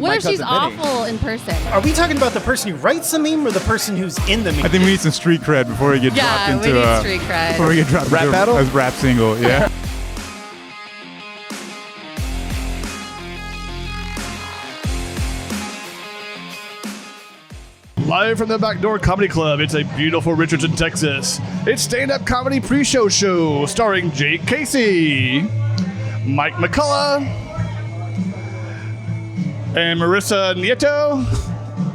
What if she's awful in person? Are we talking about the person who writes the meme or the person who's in the meme? I think we need some street cred before we get dropped into we need street cred. before we get dropped Rap into battle? a rap single. Yeah. Live from the Backdoor Comedy Club, it's a beautiful Richardson, Texas. It's stand-up comedy pre-show show starring Jake Casey, Mike McCullough, and Marissa Nieto,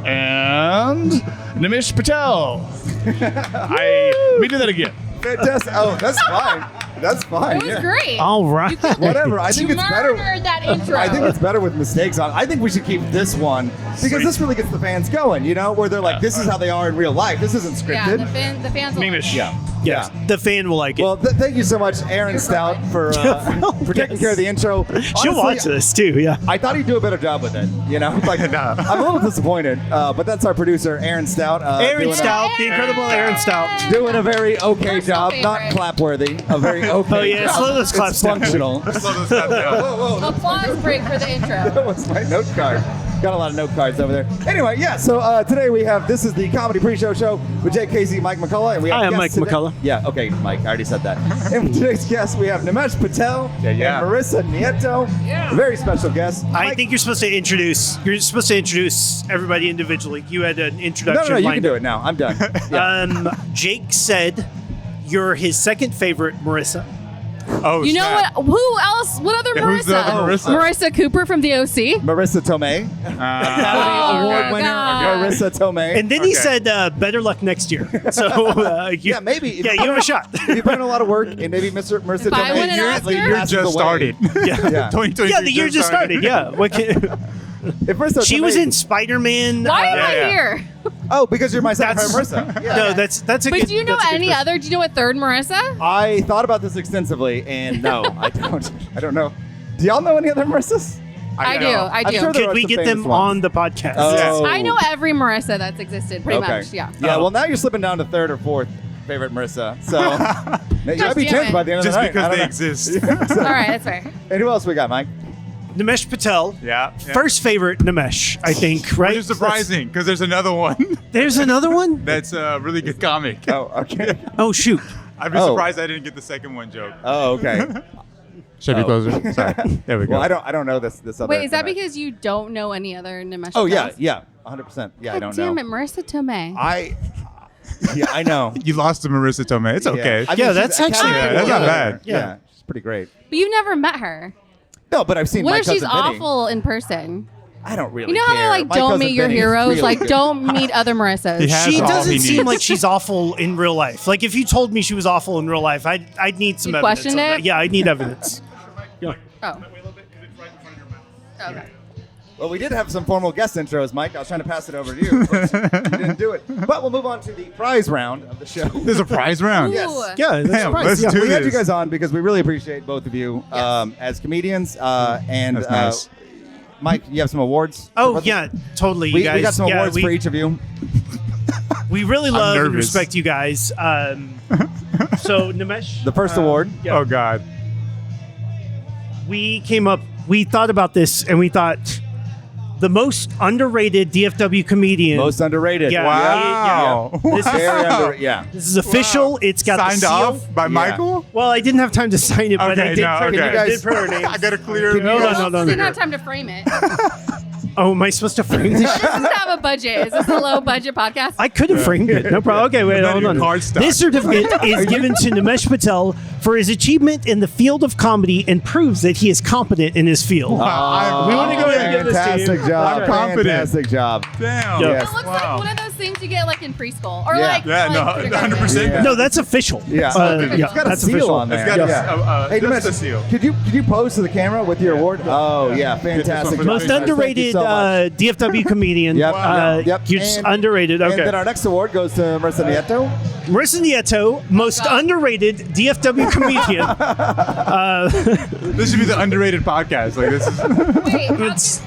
and Nimesh Patel. Let me do that again. Fantastic. Oh, that's fine. That's fine. It was great. All right. Whatever. I think it's better. Murdered that intro. I think it's better with mistakes on. I think we should keep this one because this really gets the fans going. You know, where they're like, "This is how they are in real life. This isn't scripted." Yeah, the fans will Nimesh. Yeah. Yes, the fan will like it. Well, thank you so much, Aaron Stout, for taking care of the intro. She'll watch this too, yeah. I thought he'd do a better job with it. You know, like I'm a little disappointed, but that's our producer, Aaron Stout. Aaron Stout, the incredible Aaron Stout. Doing a very okay Personal job, favorite. not clap-worthy, a very okay Oh, yeah, job. slow those claps It's down. functional. Whoa, whoa. Applause break for the intro. That was my note card. Got a lot of note cards over there. Anyway, yeah, so today we have, this is the Comedy Pre-Show Show with Jake Casey, Mike McCullough. And we have I am guests Mike today. McCullough. Yeah, okay, Mike, I already said that. And with today's guests, we have Nimesh Patel and Marissa Nieto. Yeah. Very special guest. I think you're supposed to introduce everybody individually. You had an introduction. No, you lined can do up. it now. I'm done. Yeah. Jake said you're his second favorite, Marissa. Oh, You know snap. what? Who else? What other Who's the Marissa? other Marissa? Marissa Cooper from the OC. Marissa Tomei. Oh, Award winner, God. Marissa Tomei. And then he said, better luck next year. So, yeah, maybe. Yeah, you have a shot. If you put in a lot of work, and maybe Marissa If I Tomei win an Oscar? You're passes just away. started. Yeah. 2023 Yeah, the year just started. Yeah. What can, If Marissa she Tomei- was in Spider-Man. Why am I yeah. here? Oh, because you're my second That's- favorite Marissa. Yeah. No, that's a But good. do you know that's a good any question. other? Do you know a third Marissa? I thought about this extensively, and no, I don't. I don't know. Do y'all know any other Marissas? I do. I I'm do. sure there Could are we some get famous them ones. on the podcast? Oh. I know every Marissa that's existed, pretty Okay. much. Yeah. Yeah. Oh. Well, now you're slipping down to third or fourth favorite Marissa. So you might be damn changed it. by the end of Just the night. because I don't they know. exist. All right, that's fair. And who else we got, Mike? Nimesh Patel. Yeah. First favorite Nimesh, I think, right? Which is surprising because there's another one There's another one? that's a really good comic. Oh, okay. Oh, shoot. I'd be Oh. surprised I didn't get the second one joke. Oh, okay. Should Oh. be closer. Sorry. There we go. Well, I don't know this other. Wait, is that Nimesh. because you don't know any other Nimesh? Oh yeah, Patels? yeah, 100%. Yeah, I don't Damn know. it, Marissa Tomei. Yeah, I know. You lost to Marissa Tomei. It's okay. I mean, Yeah, she's that's a actually- Academy Yeah, that's not Award bad. winner. Yeah, she's pretty great. But you've never met her. No, but I've seen. What My if she's Cousin Vinny. awful in person? I don't really. You know how care. they like My don't Cousin meet your Vinny is heroes, really like good. don't meet other Marissas. He has She all doesn't he seem needs. like she's awful in real life. Like, if you told me she was awful in real life, I'd need some You'd evidence. question on that. it? Yeah, I'd need evidence. Yeah. Oh. Okay. Well, we did have some formal guest intros, Mike. I was trying to pass it over to you. But you didn't do it. But we'll move on to the prize round of the show. There's a prize round. Yes. Ooh. Yeah, that's Damn, right. let's Yeah. do We had you this. guys on because we really appreciate both of you as comedians. And That's nice. Mike, you have some awards? Oh, yeah, totally, you We guys. got some yeah, awards for each of you. We really love and nervous. respect you guys. So, Nimesh. The first award. Yeah. Oh God. We thought about this, and we thought the most underrated DFW comedian. Most underrated. Yeah. Wow. Yeah. This is- Very under. Yeah. This is official. Wow. It's got Signed the seal. off by Michael. Well, I didn't have time to sign it, but I Okay, did. no, print, okay. I did print our names. I got a clear. Can you No, guys- no. Didn't have time to frame it. Oh, am I supposed to frame this? This doesn't have a budget. Is this a low budget podcast? I could have framed it. No problem. Okay, wait, Not hold even on. cardstock. This certificate is given to Nimesh Patel for his achievement in the field of comedy and proves that he is competent in his field. We want to go ahead and give this to you. Fantastic job. I'm confident. Fantastic job. Damn. Yeah. Yes. It looks Wow. like one of those things you get like in preschool, or Yeah. like Yeah, no, like kindergarten. 100%. Yeah. No, that's official. Yeah. Yeah, It's got a that's seal official. on there. It's got Yeah. Hey, just Nimesh, a seal. Could you pose to the camera with your award? Oh yeah, fantastic. for job. Most Thank you underrated so much. DFW comedian. Yep, yep. You're just And- underrated. And Okay. then our next award goes to Marissa Nieto. Marissa Nieto, most underrated DFW comedian. This should be the underrated podcast. Like this is. Wait, It's-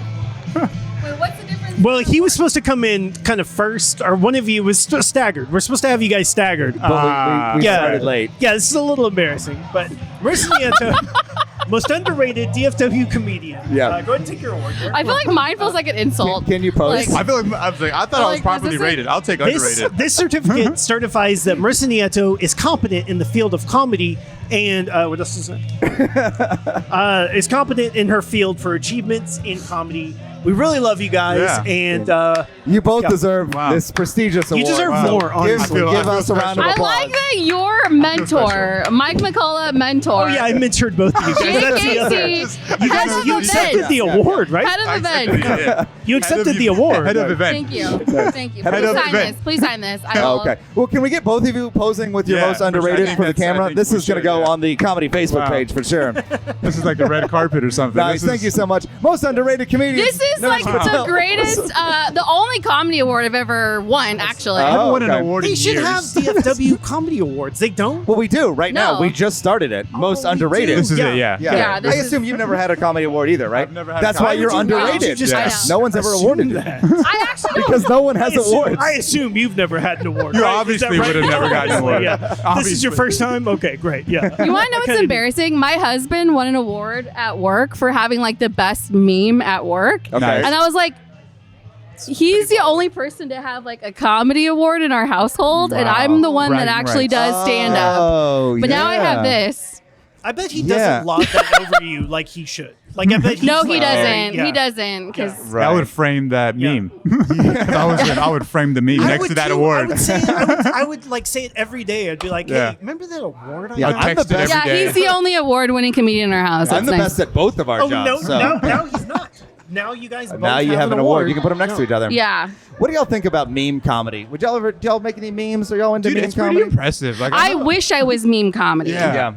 wait, what's the difference? Well, he was supposed to come in kind of first, or one of you was staggered. We're supposed to have you guys staggered. But we Yeah. started late. Yeah, this is a little embarrassing, but Marissa Nieto, Most underrated DFW comedian. Yeah. Go ahead and take your award. I feel like mine feels like an insult. Can you post? Like- I feel like I thought I was Like, properly is this rated. I'll take underrated. This certificate certifies that Marissa Nieto is competent in the field of comedy and what else is it? Is competent in her field for achievements in comedy. We really love you guys, Yeah. and You both Yeah. deserve Wow. this prestigious award. you deserve more. Honestly, Give I feel us a round of I applause. like that your mentor, Mike McCullough, mentor. oh yeah, I mentored both of you guys. That's the other. JKC, You head guys, of you accepted events. the award, right? Head of I events. accepted it. You accepted the award. Head of event. Thank you. Thank you. Head Please of sign event. this. Please sign this. I will. Okay. Well, can we get both of you posing with your Yeah, most for sure. underrated I think for the that's- I camera? think This we is going to should, go yeah. on the comedy Facebook Wow. page for sure. This is like the red carpet or something. Nice. Thank you so much. Most underrated comedian. This is like the greatest, the only comedy award I've ever won, actually. I haven't won an okay. award They in should years. have DFW comedy awards. They don't. Well, we do right now. No. We just started it. Most we underrated. do. This is Yeah. it, yeah. Yeah. Yeah, I this is- assume you've never had a comedy award either, right? I've never had a That's comedy why you're award. underrated. Just Yeah. assume- No one's ever awarded you. that. I actually don't. Because no one has awards. I assume you've never had an award. You right? Is obviously that right? would have never gotten an award. Yeah. This is Obviously. your first time? Okay, great. Yeah. You want to know what's Okay. embarrassing? My husband won an award at work for having like the best meme at work. Okay. Nice. And I was like, he's the only person to have like a comedy award in our household, and Wow. I'm the one that Bragging actually rights. does stand up. Oh, But now I yeah. have this. I bet he Yeah. doesn't lob that over you like he should. Like I bet he's No, he like, doesn't. yeah. He doesn't. Because Right. I would frame that Yeah. meme. If I was him, I would frame the meme I next would to that too. award. I would say I would like say it every day. I'd be like, hey, Yeah. remember that award I Yeah, got? I'd I'm the text it best. every yeah, day. he's the only award-winning comedian in our house. I'm That's the nice. best at both of our Oh jobs. no, so. now he's not. Now you guys both Now you have an award. You can put them next to each other. Yeah. What do y'all think about meme comedy? Would y'all ever? Do y'all make any memes? Are y'all into Dude, meme it's pretty comedy? impressive. Like, I wish I was meme comedy. Yeah.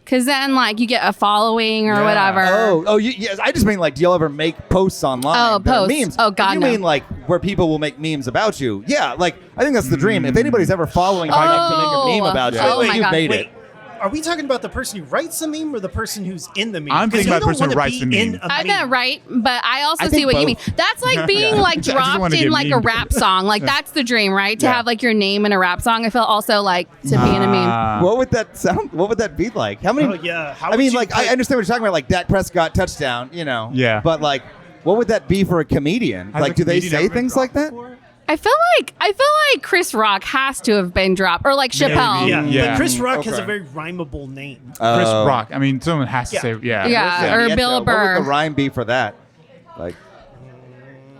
Because then, like, you get a following or Yeah. whatever. Yes. I just mean like, do y'all ever make posts online? Oh, that are posts. memes. Oh, God, You no. mean like where people will make memes about you? Yeah, like I think that's the dream. If anybody's ever following you enough to make a meme about you, Oh, like, my you've God. made Wait, it. are we talking about the person who writes the meme or the person who's in the meme? I'm 'Cause thinking you about the don't person who wanna writes be the in meme. a I'm meme. not right, but I also I see think what you mean. both. That's like being like just dropped wanna in get like a memed. rap song. Like that's the dream, right? To Yeah. have like your name in a rap song. I feel also like to be in a meme. Ah. What would that sound? What would that be like? How many? Oh, yeah. How I would mean, you like I put- understand what you're talking about, like Dak Prescott touchdown, you know. Yeah. But like, what would that be for a comedian? Has Like, a do they comedian say ever been things like dropped that? before? I feel like Chris Rock has to have been dropped, or like Chappelle. Yeah, Yeah. but Chris Rock has Okay. a very rhymeable name. Chris Rock. I mean, someone has to Yeah. say, yeah. Yeah. Or Bill What Burr. would the rhyme be for that? Like,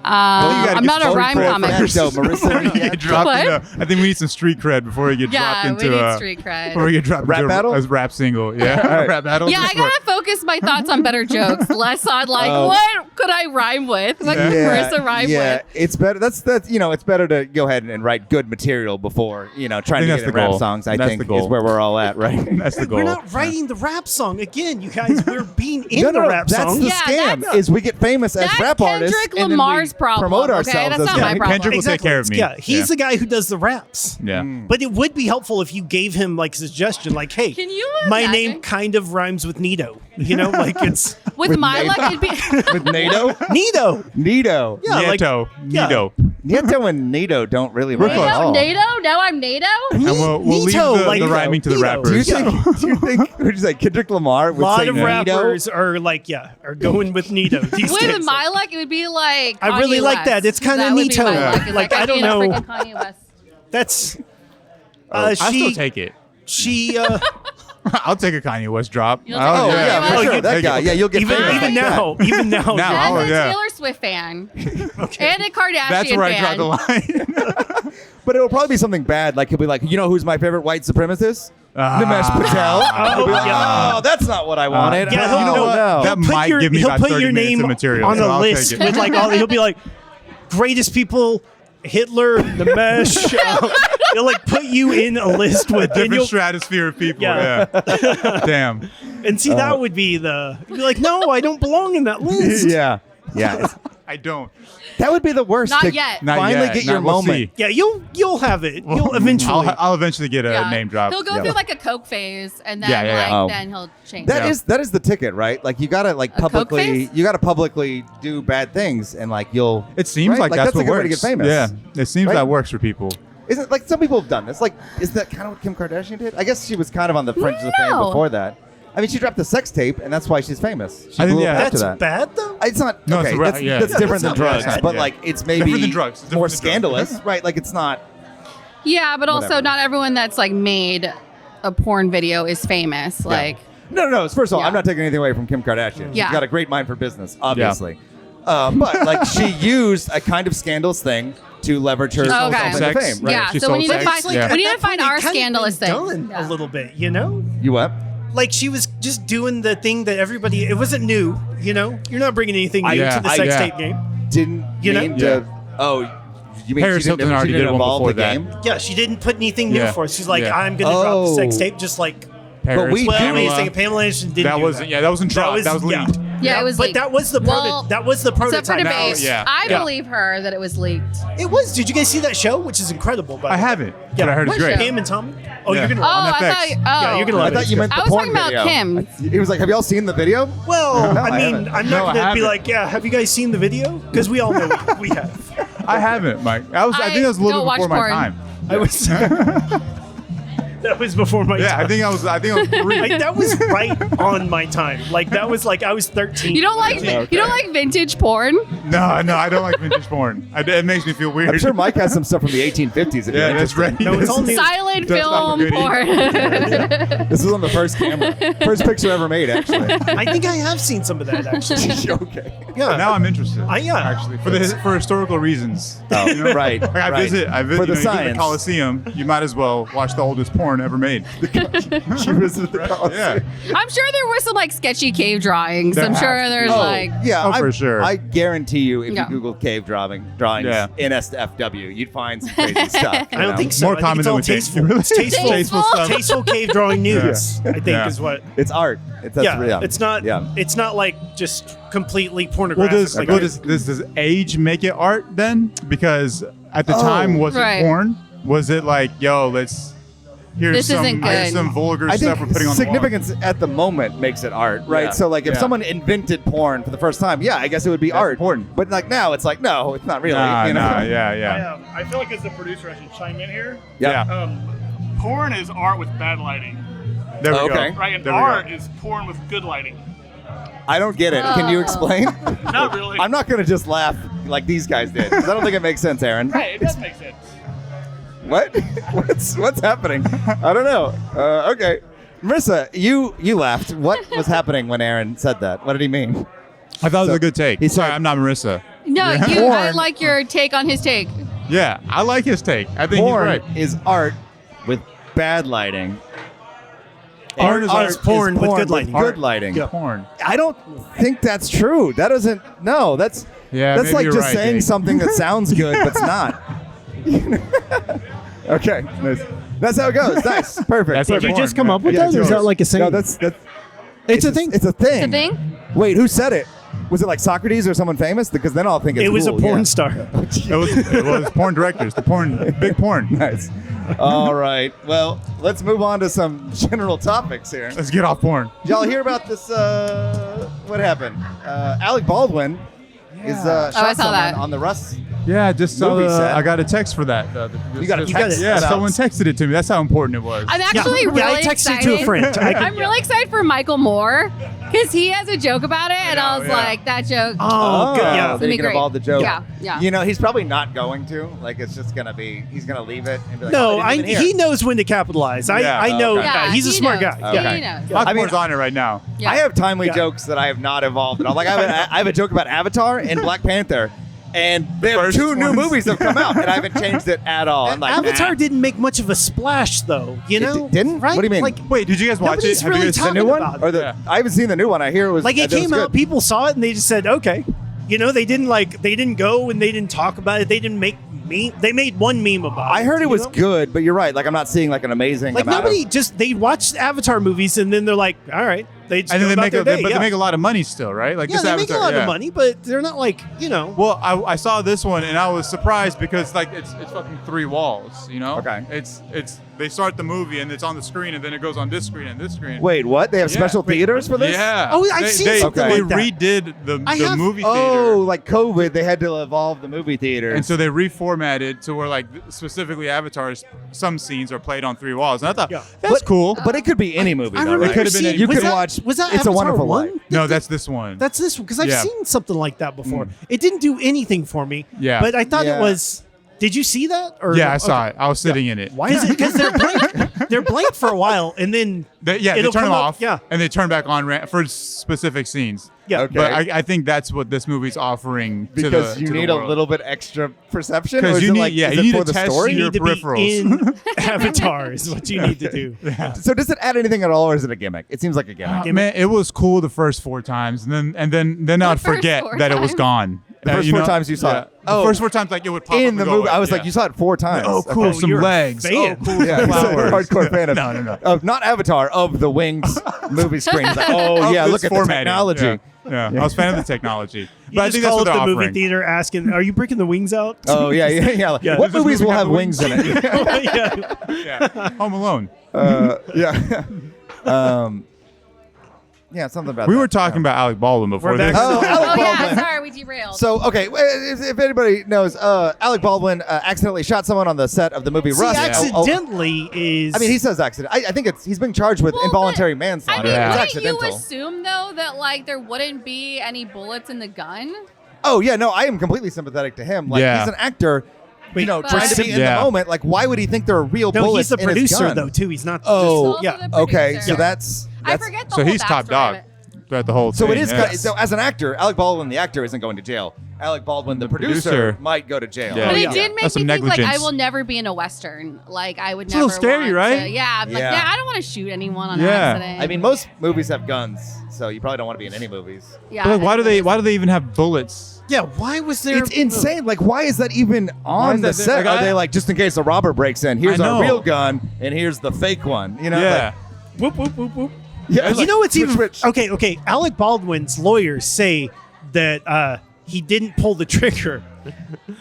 gotta I'm get not a street rime cred comic. first. So, Marissa You get dropped What? into, I think we need some street cred before we get Yeah, dropped we into need street cred. Before we get dropped Rap into battle? a rap single. Yeah, rap battle. Yeah, I Just for- gotta focus my thoughts on better jokes, less on like Oh. what could I rhyme with? What could Marissa rhyme yeah, with? it's better. That's it's better to go ahead and write good material before trying to think get that's in the rap goal. songs. I That's think the goal. is where we're all at, right? That's the goal. We're not writing the rap song again, you guys. We're being in No, the no, rap that's song. the Yeah, scam. that's- Is we get famous as That's rap artists, Kendrick and then Lamar's we problem, promote okay? ourselves That's as not yeah. my problem. Kendrick will take care of me. Yeah, he's the guy who does the raps. Yeah. But it would be helpful if you gave him like a suggestion, like, "Hey, Can you my imagine? name kind of rhymes with Nieto." Like it's With my Nato. luck, it'd be with Nato, Nieto. Nieto, Yeah, like- Nieto. yeah. Nieto. Nieto, and Nato don't really rhyme at NATO. all. NATO. Now I'm NATO. And we'll leave Nieto, the, like- the rhyming to the Nieto. Do you rappers. think? Would you say Kendrick Lamar A would lot say of Nato? rappers are like, are going with Nieto these With days. my luck, it would be like. I really Kanye like West. that. It's kinda That would be Nieto. my luck. It's Like, I I'd don't be a know. freaking Kanye West. That's I'll still she. take it. She I'll take a Kanye West drop. You'll Oh, take Oh a yeah, Kanye for West. sure. That Take guy. it. Yeah, you'll get even famous even like that. now, even now. Now, As Oh, a yeah. Taylor Swift fan Okay. and a Kardashian That's where I draw fan. the line. But it'll probably be something bad. Like he'll be like, who's my favorite white supremacist? Nimesh Patel. He'll be like, yeah. oh, that's not what I wanted. Yeah, oh, he'll- no. that He'll put might your, give me he'll about put 30 your minutes name of material, on so a I'll list take it. with like all. He'll be like, greatest people, Hitler, Nimesh. He'll like put you in a list with and Different you'll- stratosphere of people. Yeah. Yeah. Damn. and see that would be the. You'd be like, no, I don't belong in that list. Yeah. Yeah. I don't. That would be the worst. Not to yet. Not finally yet. get Not- your we'll moment. see. Yeah, you'll have it. You'll eventually. I'll eventually get a Yeah. name drop. He'll go Yeah. through like a coke phase, and then Yeah. Oh. then he'll change. That Yeah. is the ticket, right? Like you gotta A Coke publicly face? do bad things and like you'll. It seems right? like that's a what good way works. to get famous. Yeah, it seems Right? that works for people. Isn't like some people have done this? Like, is that kind of what Kim Kardashian did? I guess she was kind of on the fringe of fame No. before that. I mean, she dropped the sex tape, and that's why she's famous. She I think, blew up yeah. after That's that. bad though. It's not. No, it's okay, a ra- that's, yeah. that's Yeah, different than that's not drugs, bad. but Yeah. like it's maybe Different than drugs. It's different more than drugs. scandalous, right? Like it's not. Yeah, but also Whatever. not everyone that's like made a porn video is famous. Like, No. First of all, Yeah. I'm not taking anything away from Kim Kardashian. Yeah. She's got a great mind for business, obviously. But like she used a kind of scandalous thing to leverage herself Okay. into Sex. fame, right? yeah. She So we sold need to sex. find Yeah. we need to At that find point, our it kinda scandalous been thing. done Yeah. a little bit, you know. You what? Like she was just doing the thing that everybody. It wasn't new, you know. You're not bringing anything new Yeah, to the I- sex yeah. tape game. Didn't You know? mean to. Oh, you mean Paris she didn't, Hilton already she didn't did one involve before the that. game? Yeah, she didn't put anything new Yeah. for us. She's like, Yeah. I'm gonna drop the sex Oh. tape, just like. Paris, we- Well, Pamela. wait a second, Pamela Anderson didn't. That do wasn't. Yeah, that wasn't dropped. That was leaked. Yeah, it was But leaked. that was the Well, that was the Except for prototype. debate, yeah. I Yeah. believe her that it was leaked. It was. Did you guys see that show, which is incredible? By I the way? haven't. Yeah. But I heard it's What great. show? Pam and Tommy. Oh, Yeah. you're gonna. Oh, On I FX. thought. Oh, Yeah, you're gonna I love thought you meant the I was porn talking about video. Kim. He was like, "Have y'all seen the video?" Well, No, I I mean, haven't. I'm No, not I gonna be haven't. like, yeah. Have you guys seen the video? Because we all know we have. I haven't, Mike. I think that was a little don't bit before watch my porn. time. I was. That was before my Yeah, time. I think I was 3. Like, that was right on my time. Like that was like I was 13. You don't like Okay. you don't like vintage porn? No, I don't like vintage porn. It makes me feel weird. I'm sure Mike has some stuff from the 1850s. If Yeah, you're that's interested. right. No, it's all new. Silent That's not film good either. porn. This was on the first camera, first picture ever made, actually. I think I have seen some of that actually. Okay. Yeah. Now I'm interested. Yeah. Actually, for historical reasons. Oh, You know? right. Like I right. visit For the you visit science. the Coliseum. You might as well watch the oldest porn ever made. She visited the Coliseum. Yeah. I'm sure there were some like sketchy cave drawings. There I'm sure has to there's be. like Yeah, Oh, for sure. I guarantee you, if Yeah. you Google cave drawings Yeah. in SFW, you'd find some crazy stuff. you I don't know? think so. More I think common it's than all we think. tasteful. It's tasteful. Tasteful stuff. Tasteful cave drawing nudes. I think Yeah. is what. It's art. That's Yeah, it's not. Yeah. It's not like just completely Well, pornographic. like does age make it art then? Because at the time, was Right. it porn? Was it like, yo, here's This isn't good. some vulgar I stuff we're think putting on the wall? significance at the moment makes it art, right? Yeah. So, like, if Yeah. someone invented porn for the first time, yeah, I guess it would be That's art. important. But like now, it's like, no, it's not really. Nah, you know? nah, yeah. I feel like as the producer, I should chime in here. Yeah. Porn is art with bad lighting, There we Okay. go. right? And There we art go. is porn with good lighting. I don't get it. Can you Oh. explain? Not really. I'm not going to just laugh like these guys did, 'cause I don't think it makes sense, Aaron. Right, it does make sense. What? What's happening? I don't know. Okay, Marissa, you laughed. What was happening when Aaron said that? What did he mean? I thought it was a good take. he Sorry, said- I'm not Marissa. no. I Porn. like your take on his take. Yeah, I like his take. I think Porn he's right. is art with bad lighting. Art is porn with good lighting. Good lighting. Yeah. Porn. I don't think that's true. That doesn't. No, that's Yeah, that's maybe like you're just right, saying Dave. something that sounds good but's not. Okay, nice. That's how it goes. Nice, perfect. That's Did you porn, just come yeah. up with Yeah, that? Or is yours. that like a saying? No, that's it's a thing. It's a thing. It's a thing? Wait, who said it? Was it like Socrates or someone famous? Because then I'll think it's It was cool, a porn yeah. star. It was porn directors. Big porn. Nice. All right. Well, let's move on to some general topics here. Let's get off porn. Did y'all hear about this? What happened? Alec Baldwin is I shot saw someone that. on the Russ. Yeah, just saw Movie set. I got a text for that. You got a text Yeah, about- someone texted it to me. That's how important it was. I'm actually yeah, really I texted excited. to a friend. I'm really excited for Michael Moore because he has a joke about it, and I was yeah. like, that joke. Oh, good. Yeah. It's gonna be Thinking of great. all the jokes. Yeah. You know, he's probably not going to. Like, it's just gonna be. He's gonna leave it and be like, No, oh, I didn't even he hear. knows when to capitalize. Yeah. I know. Okay. Yeah, he's a he smart knows. guy. Yeah, Yeah. he knows. My I mean, porn's on it right now. Yeah. I have timely Yeah. jokes that I have not evolved at all. Like, I have a joke about Avatar and Black Panther. And they have First 2 new ones. movies that have come out, and I haven't changed it at all. I'm like, Avatar nah. didn't make much of a splash, though. You know, didn't? Right? What do you mean? Like, Wait, did you guys watch Nobody's it? Have really you guys talking the new one? about it. Or the? Yeah. I haven't seen the new one. I hear it was like it that came was out, good. people saw it, and they just said, okay. You know, they didn't go and they didn't talk about it. They didn't make meme. They made one meme about it. I heard it you was know? good, but you're right. Like, I'm not seeing like an amazing Like amount nobody of. just they watched Avatar movies and then they're like, all right, they just And go then they about make their day. but yeah. they make a lot of money still, right? Like yeah, this they make a Avatar, lot yeah. of money, but they're not like Well, I saw this one and I was surprised because like it's fucking 3 walls, you know? Okay. It's they start the movie and it's on the screen and then it goes on this screen and this screen. Wait, what? They have Yeah. special theaters for this? Yeah. Oh, I've seen something They like that. redid the movie theater. Oh, like COVID, they had to evolve the movie theaters. And so they reformatted to where, like, specifically Avatar's, some scenes are played on 3 walls. And I thought, Yeah. that's cool. But it could be any movie, I though, remember right? Could have been seeing- You was could that- watch Was that It's a Avatar Wonderful 1? Life. No, that's this one. That's this one because I've Yeah. seen something like that before. It didn't do anything for me. Yeah. But I thought Yeah. it was. Did you see that? Or Yeah, I saw okay. it. I was sitting in it. Why is it? Because they're blank. They're blank for a while, and then They it'll turn come them up- off. Yeah, And they turn back on for specific scenes. yeah. Okay. But I think that's what this movie's offering to because the you to the need world. a little bit extra perception. Because Or is you it need- like, yeah, is you it need for to the test story? You your need to be peripherals. in Avatar is what you need to do. So does it add anything at all, or is it a gimmick? It seems like a gimmick. Man, it was cool the first 4 times, and then I'd first forget 4 that it was times? gone. The first 4 times you saw Yeah. it. Oh. The first 4 times, like, it would pop up In and the go movie, away. I was like, Yeah. you saw it 4 times. Oh, cool, Okay. some you're a legs. fan. Oh, cool, Yeah, some he's a flowers. hardcore fan of No. of not Avatar, of the Wings movie screens. Like, oh Of yeah, this look at the formatting. technology. Yeah. I was a fan of the technology. You But I just think that's call what up they're the movie offering. theater asking, "Are you breaking the wings out?" Oh yeah. Yeah. What Does this movies movie will have have the wings in it? yeah. Yeah. Home Alone. Yeah. Yeah, something about We that. were talking about Alec Baldwin before We're this. back. Oh, Alec Oh yeah, Baldwin. sorry, we derailed. So okay, if anybody knows, Alec Baldwin accidentally shot someone on the set of the movie See, Rust. accidentally is. I mean, he says accident. I think he's being charged with Well, involuntary but- manslaughter. I mean, Yeah. It's wouldn't you accidental. assume though that like there wouldn't be any bullets in the gun? Oh yeah, no, I am completely sympathetic to him. Like Yeah. he's an actor, Wait, trying to be in Yeah. the moment. Like, why would he think there are real no, bullets he's the in his producer gun? though too. He's not. Oh, just, yeah. Also the Okay, producer. so that's I forget the So whole he's top backstory dog of it. throughout the whole So thing. it is. yeah. So as an actor, Alec Baldwin, the actor, isn't going to jail. Alec Baldwin, the producer, producer. might go to jail. Yeah. But yeah. it did make That's me some think like I negligence. will never be in a western. Like I would It's a never. little scary, want right? To, yeah, I'm like Yeah. I don't want to shoot anyone on Yeah. accident. I mean, most movies have guns, so you probably don't want to be in any movies. yeah. But like, why do they even have bullets? Yeah. Why was there? It's insane. Like, why is that even on is the that set? there? Like, Are they like, just in case a robber breaks in, here's I our know. real gun, and here's the fake one? You know? Yeah. Whoop whoop whoop whoop. Yeah. You know what's even switch. okay. Alec Baldwin's lawyers say that he didn't pull the trigger.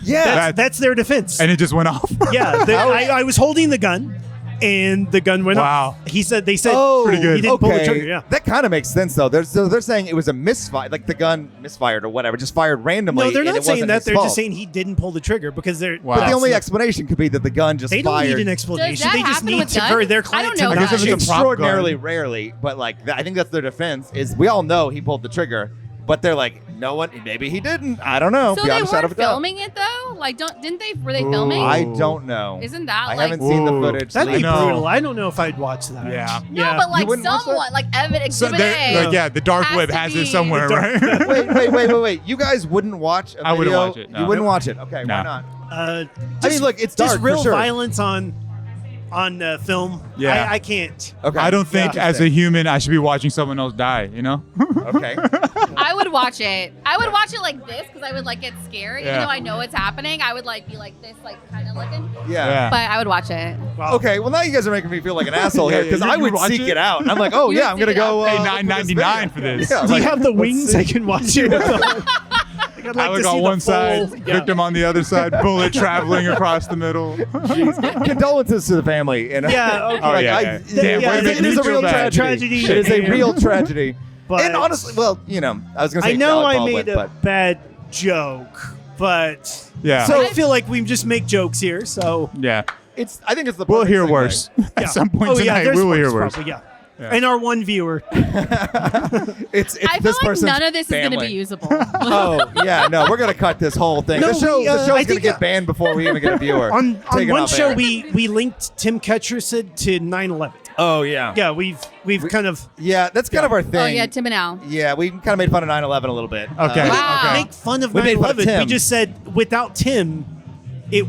Yeah. That's their defense. And it just went off. Yeah, I was holding the gun, and the gun went Wow. off. They said, Oh, Pretty good. He didn't pull the trigger. Yeah. That kind of makes sense, though. They're saying it was a misfire, like the gun misfired or whatever, just fired randomly. No, they're and not it saying wasn't that. his They're fault. just saying he didn't pull the trigger because they're. Wow. But the that's only not- explanation could be that the gun just They don't fired. need an Does explanation. that They just happen need with to guns? for their I client don't to know I guess guns. if it's a prop extraordinarily gun. rarely, but like I think that's their defense is we all know he pulled the trigger, but they're like, no one, maybe he didn't. I don't know. So they Beyond a shadow weren't of a doubt. filming it though. Like, didn't they? Were they filming? I don't know. Isn't that I like? haven't seen the Ooh. footage. That'd be I know. brutal. I don't know if I'd watch that. Yeah. No, but like wouldn't watch that? someone, like So Exhibit they're- A. like, yeah, the dark has web to has be- it somewhere, The dark- right? wait. You guys wouldn't watch a video? I wouldn't watch it, no. You wouldn't watch it. Okay, No. why not? I I mean, look, it's dark just real for sure. violence on film. Yeah. I can't. Okay. I don't think Yeah. as a human I should be watching someone else die, you know? Okay. I would watch it. I would watch it like this because I would like get scared, even Yeah. though I know it's happening. I would like be like this, like kind of looking. Yeah. But I would watch it. Wow. Okay, well now you guys are making me feel like an asshole Yeah, here yeah, because you- I you would watch seek it? it out. I'm like, oh You yeah, I'm would gonna seek it go. out. Pay look at this $9.99 video. for this. Yeah, Do you like, have the let's wings see. I can watch it? Like, I'd like Alec to see on the one full- side, yeah. victim on the other side, bullet traveling across the middle. Condolences to the family. And Yeah, okay. Oh, yeah, yeah. Damn, yeah, way to it make is me a feel real bad. tragedy. It is a and- real tragedy. But and honestly, well, you know, I was gonna say I know Alec I Baldwin, made a but bad joke, but Yeah. so I feel like we just make jokes here. So yeah. I think it's the We'll perfect hear segue. worse. yeah. At some point oh, yeah, tonight, there's we will hear worse. probably, yeah. Yeah. And our one viewer. It's I feel this like person's none of this is going to family. be usable. Oh yeah, no, we're gonna cut this whole thing. No, the show's I gonna think, get banned before we even get a viewer. On Take it one off show, air. we linked Tim Ketcherson to 9/11. Oh yeah. Yeah, we've kind of Yeah, that's kind of our thing. Oh yeah, Tim and Al. Yeah, we kind of made fun of 9/11 a little bit. Okay. Wow. Okay. make fun of We made fun of 9/11. We Tim. just said without Tim, it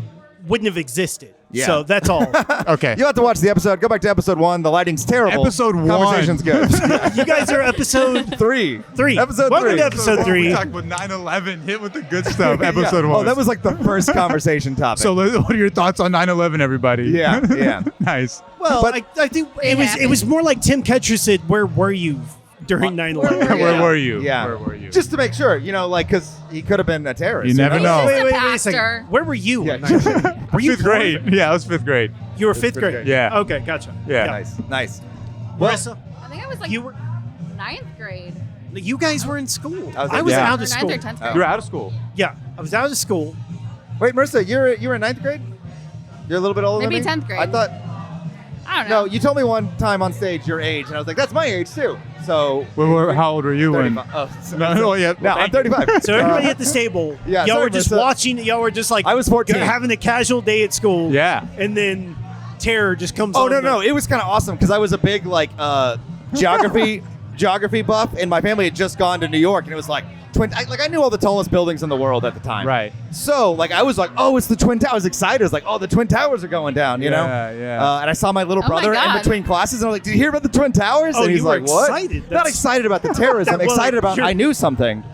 wouldn't have existed. Yeah. So that's all. Okay. You have to watch the episode. Go back to episode 1. The lighting's terrible. Episode 1. Conversation's good. You guys are episode 3. Three. Episode Welcome 3. to episode 3. We talked about 9/11. Hit with the good stuff. Yeah. Episode 1. Oh, that was like the first conversation topic. So, what are your thoughts on 9/11, everybody? Yeah, yeah. Nice. Well, But- I think It it was more like Tim Ketcher said, "Where were you during 9/11?" Where were you? Yeah. Where were you? Just to make sure, you know, like, because he could have been a terrorist. You never He's know. just a Wait a pastor. second. Where were you? Yeah. on 9/11? Were you 5th grade. Yeah, I was 5th grade. You were fifth pretty grade. good. Yeah. Okay, gotcha. Yeah. Nice. Well, Marissa, I think I was like you were. ninth grade. You guys were in school. I was out Or of ninth school. or 10th grade. You were out of school. Yeah, I was out of school. wait, Marissa, you were in ninth grade? You're a little bit older Maybe than me? 10th grade. I thought. I don't know. No, you told me one time on stage your age, and I was like, that's my age too. So. How old were you when? 35. Oh, so- No, yeah. No, I'm 35. So everybody at this table, yeah, y'all sorry, were just Marissa. watching. Y'all were just like I was 14. having a casual day at school. Yeah. and then terror just comes. Oh on no, the- it was kind of awesome because I was a big like geography buff, and my family had just gone to New York, and it was like I knew all the tallest buildings in the world at the time. Right. So like I was like, oh, it's the Twin Towers. I was excited. I was like, oh, the Twin Towers are going down. You know. Yeah. And I saw my little Oh my brother in God. between classes, and I was like, did you hear about the Twin Towers? Oh, and he's you were like, what? excited. Not That's- excited about the terrorism. Well, excited about you're- I knew something.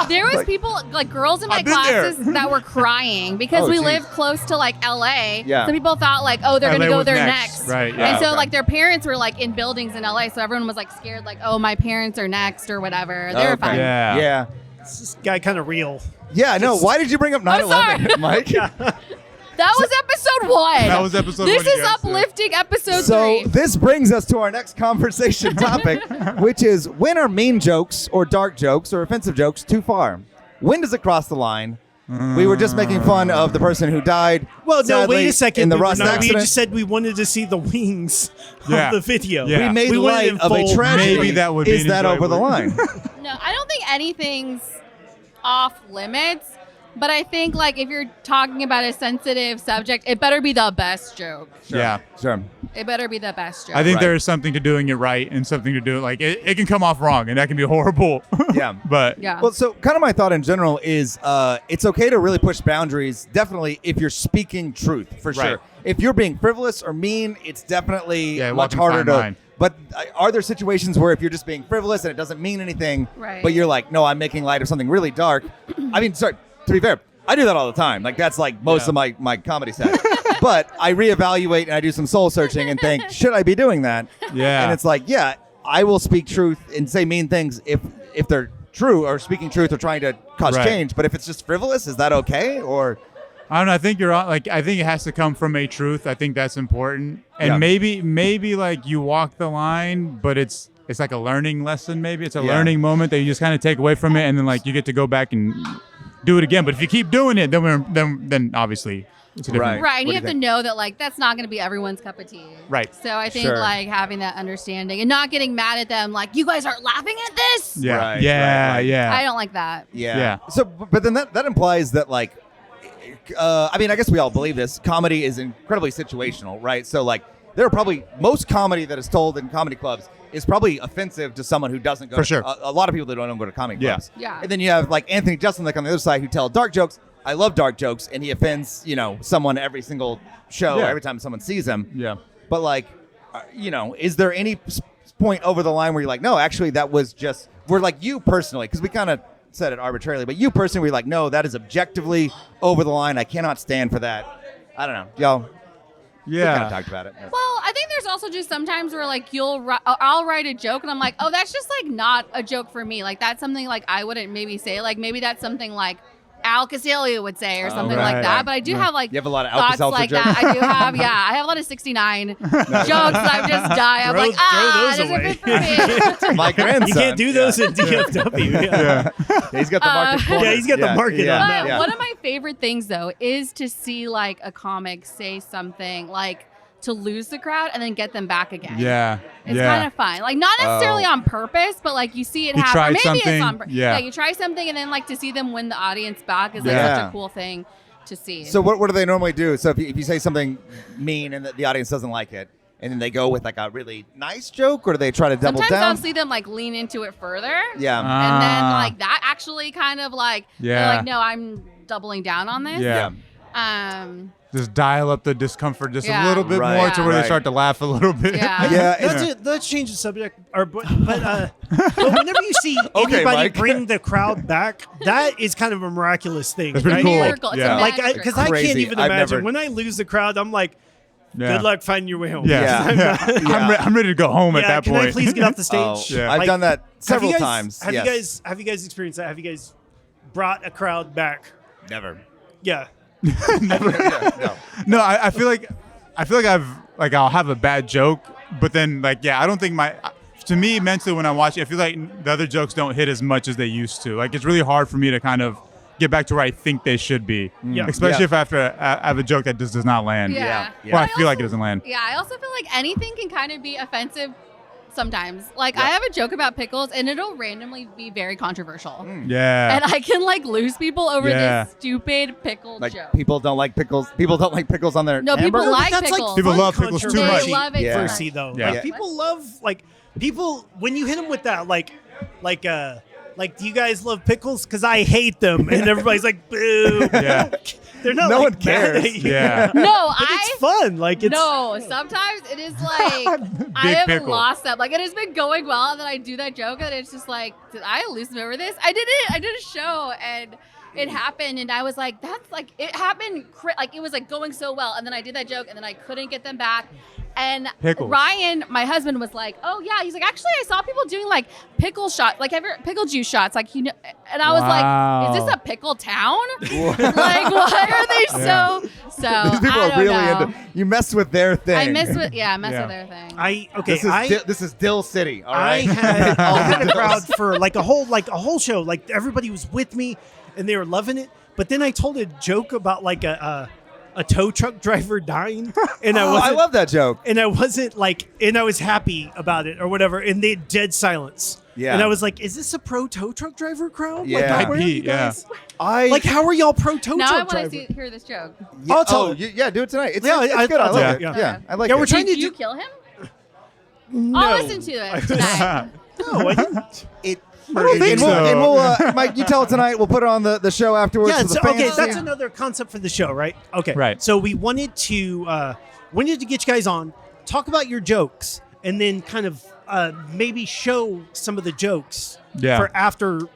There was people, like girls in my I've been there. classes that were crying because Oh, we geez. lived close to like LA. Yeah. So people thought like, oh, they're LA gonna go was there next. next. Right, yeah, And so okay. like their parents were like in buildings in LA, so everyone was like scared, like, oh, my parents are next or whatever. They were Okay. fine. Yeah. Yeah. This guy kind of real. Yeah. No. Why did you bring up 9/11, sorry. Mike? That was episode 1. That was episode This 1, you is guys said. uplifting episode So 3. this brings us to our next conversation topic, which is when are mean jokes or dark jokes or offensive jokes too far? When does it cross the line? We were just making fun of the person who died. Well, no, sadly, wait a second. In the we, Rust we accident. just said we wanted to see the wings Yeah. of the video. Yeah. We made We wanted light it of a full. tragedy. Maybe that would be Is an that over the enjoyable- line? No, I don't think anything's off limits. But I think like if you're talking about a sensitive subject, it better be the best joke. Yeah. Sure. It better be the best joke. I think Right. there is something to doing it right and something to do like it can come off wrong and that can be horrible. Yeah. But Yeah. Well, so kind of my thought in general is it's okay to really push boundaries, definitely if you're speaking truth, for Right. sure. If you're being frivolous or mean, it's definitely Yeah, much walking a harder fine to. line. But are there situations where if you're just being frivolous and it doesn't mean anything, Right. but you're like, no, I'm making light of something really dark? I mean, sorry, to be fair, I do that all the time. Like that's like most of my comedy set. But I reevaluate and I do some soul searching and think, should I be doing that? Yeah. And it's like, yeah, I will speak truth and say mean things if they're true or speaking truth or trying to cause Right. change. But if it's just frivolous, is that okay? Or I don't know. I think you're on. Like, I think it has to come from a truth. I think that's important. And Yeah. maybe like you walk the line, but it's like a learning lesson. Maybe it's a Yeah. learning moment that you just kind of take away from it, and then like you get to go back and do it again. But if you keep doing it, then obviously it's a different. Right, and What you do have you to know that like that's not going to be everyone's cup of tea. Right. So I think Sure. like having that understanding and not getting mad at them, like you guys aren't laughing at this. Yeah. Right, yeah. right. Yeah. I don't like that. Yeah. So, but then that implies that like, I mean, I guess we all believe this. Comedy is incredibly situational, right? So like, there are probably most comedy that is told in comedy clubs is probably offensive to someone who doesn't go. For sure. A lot of people that don't go to comedy Yeah. clubs. Yeah. And then you have like Anthony Justin, like on the other side, who tell dark jokes. I love dark jokes, and he offends someone every single show, Yeah. every time someone sees him. Yeah. But like, is there any point over the line where you're like, no, actually, that was just we're like you personally, because we kind of said it arbitrarily, but you personally, we're like, no, that is objectively over the line. I cannot stand for that. I don't know, y'all. We kind of Yeah. talked about it. Well, I think there's also just sometimes where like I'll write a joke and I'm like, oh, that's just like not a joke for me. Like that's something like I wouldn't maybe say. Like maybe that's something like Al Cacelia would say or something right, like that. right. But I do have like You have a lot of thoughts Alka-Seltzer like jokes? that. I do have, yeah. I have a lot of 69 jokes that I've just died. I'm Throw- like, throw those those are away. good for me. My grandson. You can't do those in DFW. Yeah. He's got the market. cornered. Yeah, he's got the market yeah, on But that. one of my favorite things though is to see like a comic say something like to lose the crowd and then get them back again. Yeah. It's yeah. kind of fun. Like not necessarily Oh. on purpose, but like you see it You happen. tried Or maybe something, it's on purpose. yeah. You try something and then like to see them win the audience back is like Yeah. such a cool thing to see. So what do they normally do? So if you say something mean and the audience doesn't like it, and then they go with like a really nice joke, or do they try to double sometimes down? I'll see them like lean into it further. Yeah. And then Ah. like that actually kind of like they're Yeah. like, no, I'm doubling down on this. Yeah. Just dial up the discomfort just Yeah. a little bit Right, more to where right. they start to laugh a little bit. Yeah. Yeah. Let's change the subject. But whenever you see Okay, anybody Mike. bring the crowd back, that is kind of a miraculous thing. That's pretty right? cool. Miracle. It's Yeah. a Like, magic because trick. I can't Crazy. even I've imagine never- when I lose the crowd. I'm like, Yeah. good luck finding your way home. Yeah. Yeah. I'm ready to go home at that can point. I please get off the stage? Oh, Yeah. I've done that several have you guys, times. Have yes. you guys experienced that? Have you guys brought a crowd back? Never. Yeah. No. No, I feel like I feel like I'll have a bad joke, but then like I don't think to me mentally when I watch it, I feel like the other jokes don't hit as much as they used to. Like it's really hard for me to kind of get back to where I think they should be. Yeah. Especially if I have a joke that just does not land. Yeah. Or I feel like it doesn't land. Yeah, I also feel like anything can kind of be offensive sometimes. Like I have a joke about pickles and it'll randomly be very controversial. Yeah. And I can like lose people over Yeah. this stupid pickle Like joke. people don't like pickles. People don't like pickles on their No, people hamburger? like That's pickles. like People fun love pickles too much. They love it Yeah. too much. controversy though. Yeah. Like people love people when you hit them with that like do you guys love pickles? Because I hate them, and everybody's like, boo. Yeah. They're not. No like, one cares. mad at you. Yeah. No, But it's fun. Like it's No, sometimes it is like I have pickle. lost them. Like it has been going well, and then I do that joke, and it's just like, did I lose them over this? I did it. I did a show, and it happened, and I was like, that's like it happened. Like it was like going so well, and then I did that joke, and then I couldn't get them back. And Pickles. Ryan, my husband, was like, "Oh yeah," he's like, "Actually, I saw people doing like pickle shots, like pickle juice shots, like you know." And I was like, "Is this a pickle town? Like, why are they so?" These people I are don't really know. into. You mess with their thing. I mess with Yeah. with their thing. This is Dill City. All I right. had a crowd for like a whole show. Like everybody was with me, and they were loving it. But then I told a joke about like a tow truck driver dying, and I love that joke. and I wasn't like, and I was happy about it or whatever, and they had dead silence. Yeah. And I was like, is this a pro tow truck driver crowd? Yeah. Like, Might where are be, you guys? I Like, how are y'all pro tow Now I truck want driver? to hear this joke. Yeah, I'll tell you. yeah, do it tonight. It's, Yeah, it's I- good. I I'll like tell it. you, Yeah, I like Yeah, it. we're trying Did to you do. kill him? No. I'll listen to it tonight. No, I didn't. I don't think and so. we'll Mike, you tell it tonight. We'll put it on the show afterwards. Yeah, for the it's, okay. fans. That's another concept for the show, right? Okay, Right. So we wanted to get you guys on, talk about your jokes, and then kind of maybe show some of the jokes for after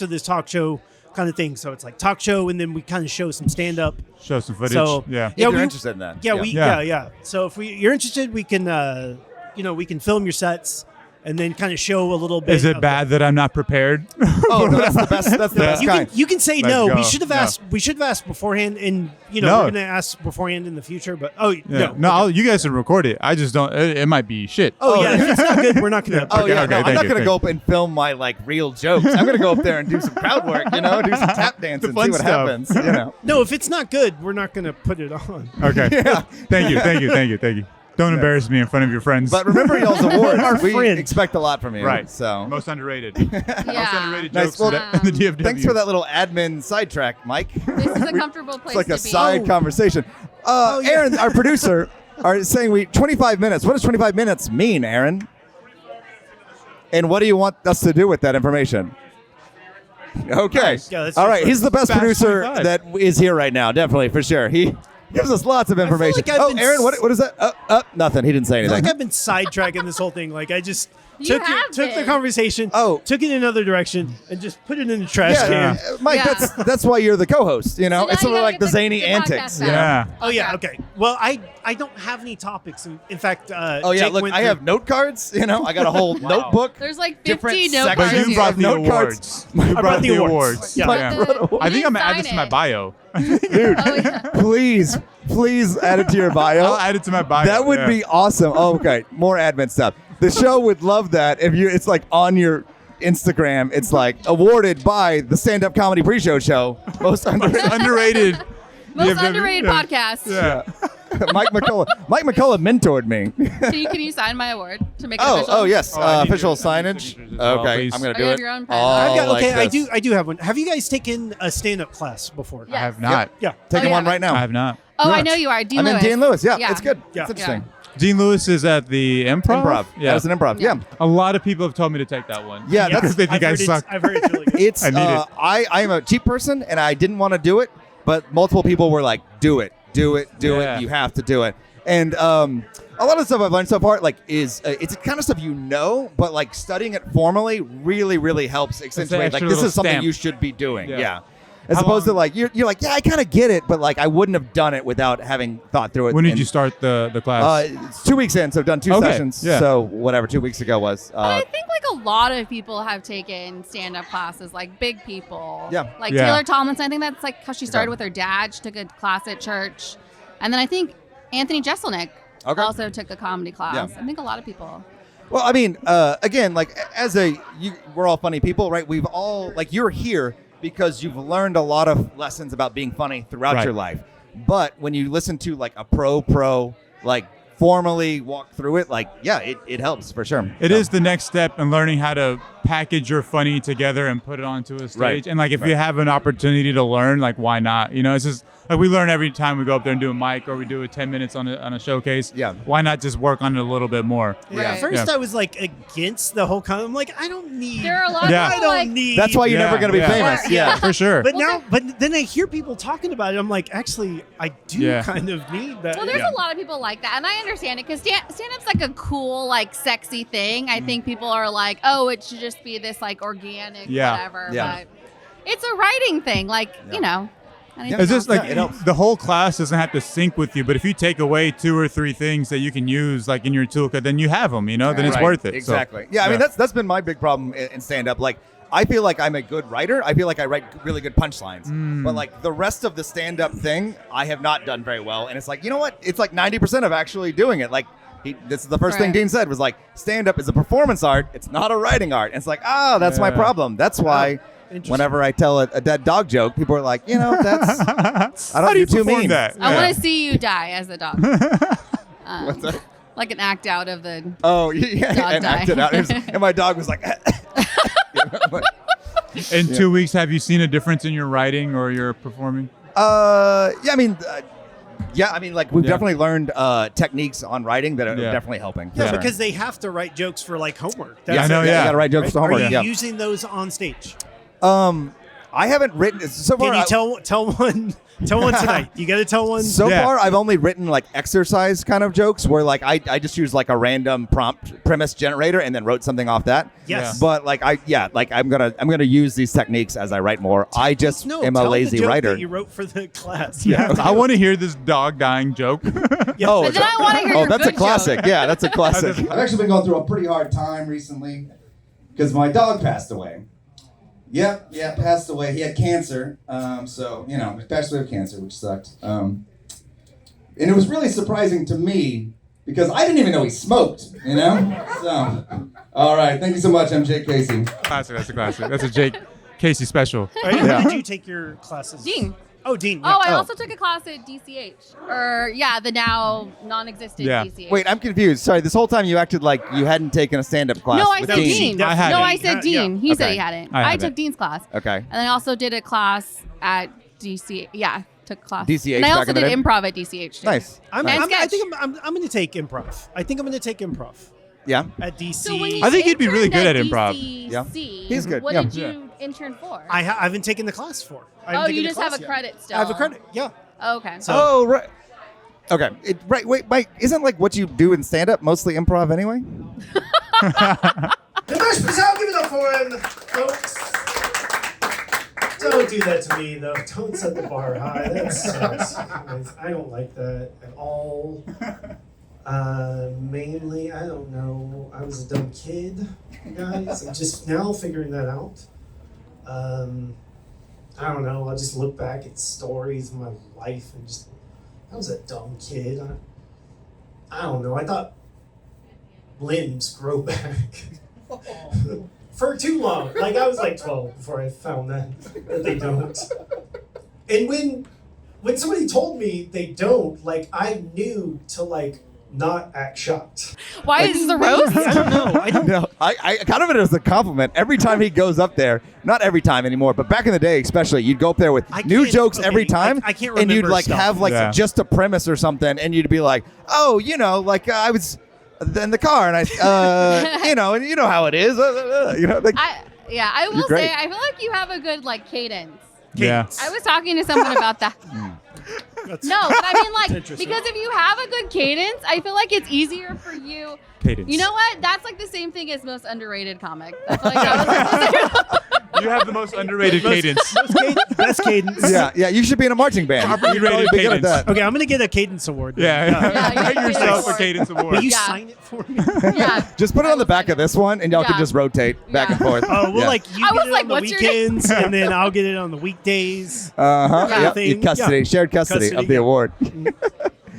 this talk show kind of thing. So it's like talk show, and then we kind of show some stand up. Show some footage. So Yeah. If you're we- interested in that. Yeah. So if you're interested, we can we can film your sets and then kind of show a little bit. Is it of bad that I'm not prepared? Oh no, that's the best. That's the best You kind. can say Let's no. go. We should have No. asked. We should have asked beforehand, and No. we're gonna ask beforehand in the future. But Yeah. no. You guys can record it. I just don't. It might be shit. Yeah, if it's not good, we're not gonna. Oh yeah, okay, no, I'm thank not you, gonna thank go up and film my like real jokes. I'm gonna go up there and do some crowd work, do some tap dance and fun see what stuff. happens. No, if it's not good, we're not gonna put it on. Okay. Thank you. Don't embarrass me in front of your friends. But remember y'all's awards. Our We friends. expect a lot from you. right. So Most underrated. Most Yeah. underrated Nice. jokes Well, in the DFW. thanks for that little admin sidetrack, Mike. This is a comfortable place It's like to a be. side conversation. Aaron, our producer, are saying 25 minutes. What does 25 minutes mean, Aaron? And what do you want us to do with that information? Okay. Yeah, that's All right. just He's the best fast producer 25. that is here right now, definitely, for sure. He gives us lots of information. like I've been Aaron, what is that? Nothing. He didn't say I feel anything. like I've been sidetracking this whole thing. Like I just You took have the been. conversation, took it in another direction, and just put it in the trash Yeah, can. Mike, Yeah. that's why you're the co-host. So now it's you sort of gotta like the get zany the antics. podcast Yeah. Oh yeah, okay. Well, I don't have any topics. In fact, Oh yeah, Jake look, went I through- have note cards. I got a whole notebook. There's like 50 Different note sections. But cards you brought here. the Note cards. awards. You brought the the awards. awards. Yeah. But the- I think you I'm gonna add sign this to my it. bio. Dude, Oh, yeah. please add it to your bio. I'll add it to my bio. That would yeah. be awesome. Oh, okay, more admin stuff. The show would love that if it's like on your Instagram. It's like awarded by the Stand Up Comedy Pre-Show Show. Most underrated. underrated. Most DFW. underrated Yeah. podcast. Yeah. Mike McCullough. Mike McCullough mentored me. Can you sign my award to make it Oh, official? oh yes, I need official to- I need signage. signatures as well, Okay, please. I'm gonna Oh, do you it. have your own pen. all I've got, like okay, this. I do have one. Have you guys taken a stand-up class before? Yeah. I have not. Yeah. Taking Oh, one yeah. right now. I have not. Oh, I Yes. know you are. Dean I'm in Lewis. Dan Lewis. Yeah, Yeah. it's good. Yeah. It's interesting. Dean Lewis is at the Improv. Improv. Yeah. That's an improv. Yeah. A lot of people have told me to take that one. Yeah, because they think I suck. I've heard it's really good. It's I need it. I am a cheap person and I didn't want to do it, but multiple people were like, do it. Yeah. You have to do it. And a lot of stuff I've learned so far, like, is it's the kind of stuff but like studying it formally really, really helps accentuate. Like, extra this little is something stamp. you should be doing. Yeah. Yeah. As How opposed to long- like you're like, yeah, I kind of get it, but like I wouldn't have done it without having thought through it. When did And, you start the class? It's 2 weeks in, so I've done 2 Okay, sessions. yeah. So whatever 2 weeks ago was. But I think like a lot of people have taken stand-up classes, like big people. Yeah. Like Yeah. Taylor Tomlinson. I think that's like how she started Okay. with her dad. She took a class at church, and then I think Anthony Jeselnik Okay. also took a comedy class. Yeah. I think a lot of people. Well, I mean, again, like we're all funny people, right? We've all you're here because you've learned a lot of lessons about being funny throughout Right. your life. But when you listen to like a pro, like formally walk through it, it helps for sure. It is the next step in learning how to package your funny together and put it onto a stage. Right. And like if you have an opportunity to learn, like why not? You know, it's just like we learn every time we go up there and do a mic or we do a 10 minutes on a showcase. Yeah. Why not just work on it a little bit more? Right. At first, Yeah. I was like against the whole I'm like, I don't need. There are a lot Yeah. of I people don't like. need. That's why you're Yeah, never going to be yeah. famous. Yeah. Yeah. For sure. But Well, now, but then I hear people talking about it. I'm like, actually, I do Yeah. kind of need that. Well, there's Yeah. a lot of people like that, and I understand it because stand-up's like a cool, like sexy thing. I think people are like, oh, it should just be this like organic, Yeah. whatever. Yeah. But it's a writing thing, like you know. anything It's just else. like it helps. the whole class doesn't have to sync with you, but if you take away 2 or 3 things that you can use like in your toolkit, then you have them, you know, then it's Right. worth it. So, Exactly. Yeah, I mean that's been my big problem in stand up. Like I feel like I'm a good writer. I feel like I write really good punchlines. But like the rest of the stand up thing, I have not done very well. And it's like, you know what? It's like 90% of actually doing it. Like this is the first thing Right. Dean said was like stand up is a performance art. It's not a writing art. And it's like, that's my Yeah. problem. That's why Interesting. whenever I tell a dead dog joke, people are like, that's I don't How do you do too perform mean. that? I Yeah. want to see you die as a dog. What's that? Like an act out of the. Oh yeah, Dog and die. acted out. And my dog was like, you know, like, In 2 weeks, have you seen a difference in your writing or your performing? yeah, I mean, like we've Yeah. definitely learned techniques on writing that are Yeah. definitely helping. Yeah, Yeah. because they have to write jokes for like homework. I know, You yeah. gotta write jokes Right? for Are homework. you Yeah. using those on stage? I haven't written so far. Can you tell one tonight? You got to tell one. So Yeah. far, I've only written like exercise kind of jokes where like I just use like a random prompt premise generator and then wrote something off that. Yes. But like I'm gonna use these techniques as I write more. I just no, am tell a lazy the joke writer. that you wrote for the class. Yeah. I want to hear this dog dying joke. Yeah. Oh, But then I want to hear your that's a good classic. joke. Yeah, that's a classic. I've actually been going through a pretty hard time recently because my dog passed away. Yep, passed away. He had cancer, so he passed away of cancer, which sucked. And it was really surprising to me because I didn't even know he smoked. So, all right, thank you so much. I'm Jake Casey. Classic. That's a classic. That's a Jake Casey special. All right, when did you take your classes? Dean. Oh, Dean. Oh, I Oh. also took a class at DCH, or the now non-existent Yeah. DCH. Wait, I'm confused. Sorry, this whole time you acted like you hadn't taken a stand-up class. No, I with said Dean. Dean. I had no, it. I said Dean. He said Okay. he hadn't. I I had took it. Dean's class. Okay. And then I also did a class at DCH. Yeah, took a class. DCH And I back also in the did day? improv at DCH too. Nice. I'm, And I'm, I sketch. think I'm going to take improv. I think I'm going to take improv Yeah. at DC. So when you I think you'd be really interned good at improv. DCC, He's good, What yeah. did you intern for? I haven't taken the class for. I haven't Oh, taken you the just class have a yet. credit still. I have a credit. Yeah. Oh, okay. So- Oh, right. Okay. Right. Wait, Mike. Isn't like what you do in stand-up mostly improv anyway? Nimesh Patel, give it up for him, folks. Don't do that to me, though. Don't set the bar high. That sucks. I don't like that at all. Mainly, I don't know. I was a dumb kid, guys. I'm just now figuring that out. I don't know. I'll just look back at stories of my life and just, I was a dumb kid. I don't know. I thought limbs grow back for too long. Like I was like 12 before I found that they don't. And when somebody told me they don't, like I knew to like not act shocked. Why is this a roast? I don't know. I don't. No, I kind of it as a compliment. Every time he goes up there, not every time anymore, but back in the day especially, you'd go up there with I new can't- jokes okay, every time, I can't and you'd remember like stuff. have like Yeah. just a premise or something, and you'd be like, oh, like I was in the car, and I, and you know how it is, like, I will You're great. say I feel like you have a good like cadence. Yeah. I was talking to someone about that. That's- No, but I mean like interesting. because if you have a good cadence, I feel like it's easier for you. Cadence. You know what? That's like the same thing as most underrated comic. That's like that was You have the most underrated cadence. Best cadence. yeah, you should be in a marching band. Properly You'd probably rated be good at cadence. that. Okay, I'm gonna get a cadence award. then. Yeah. Yeah, you Write get yourself it. a cadence award. Will you Yeah. sign it for me? yeah. Just put it on the back of this one, and y'all can Yeah. just rotate back Yeah. and forth. Oh, well, Yeah. like you I get was it like, on the what's your name? weekends, and then I'll get it on the weekdays. Uh-huh. Yeah. Yeah. Thing. Custody, Yeah. shared custody, Custody, of the yeah. award.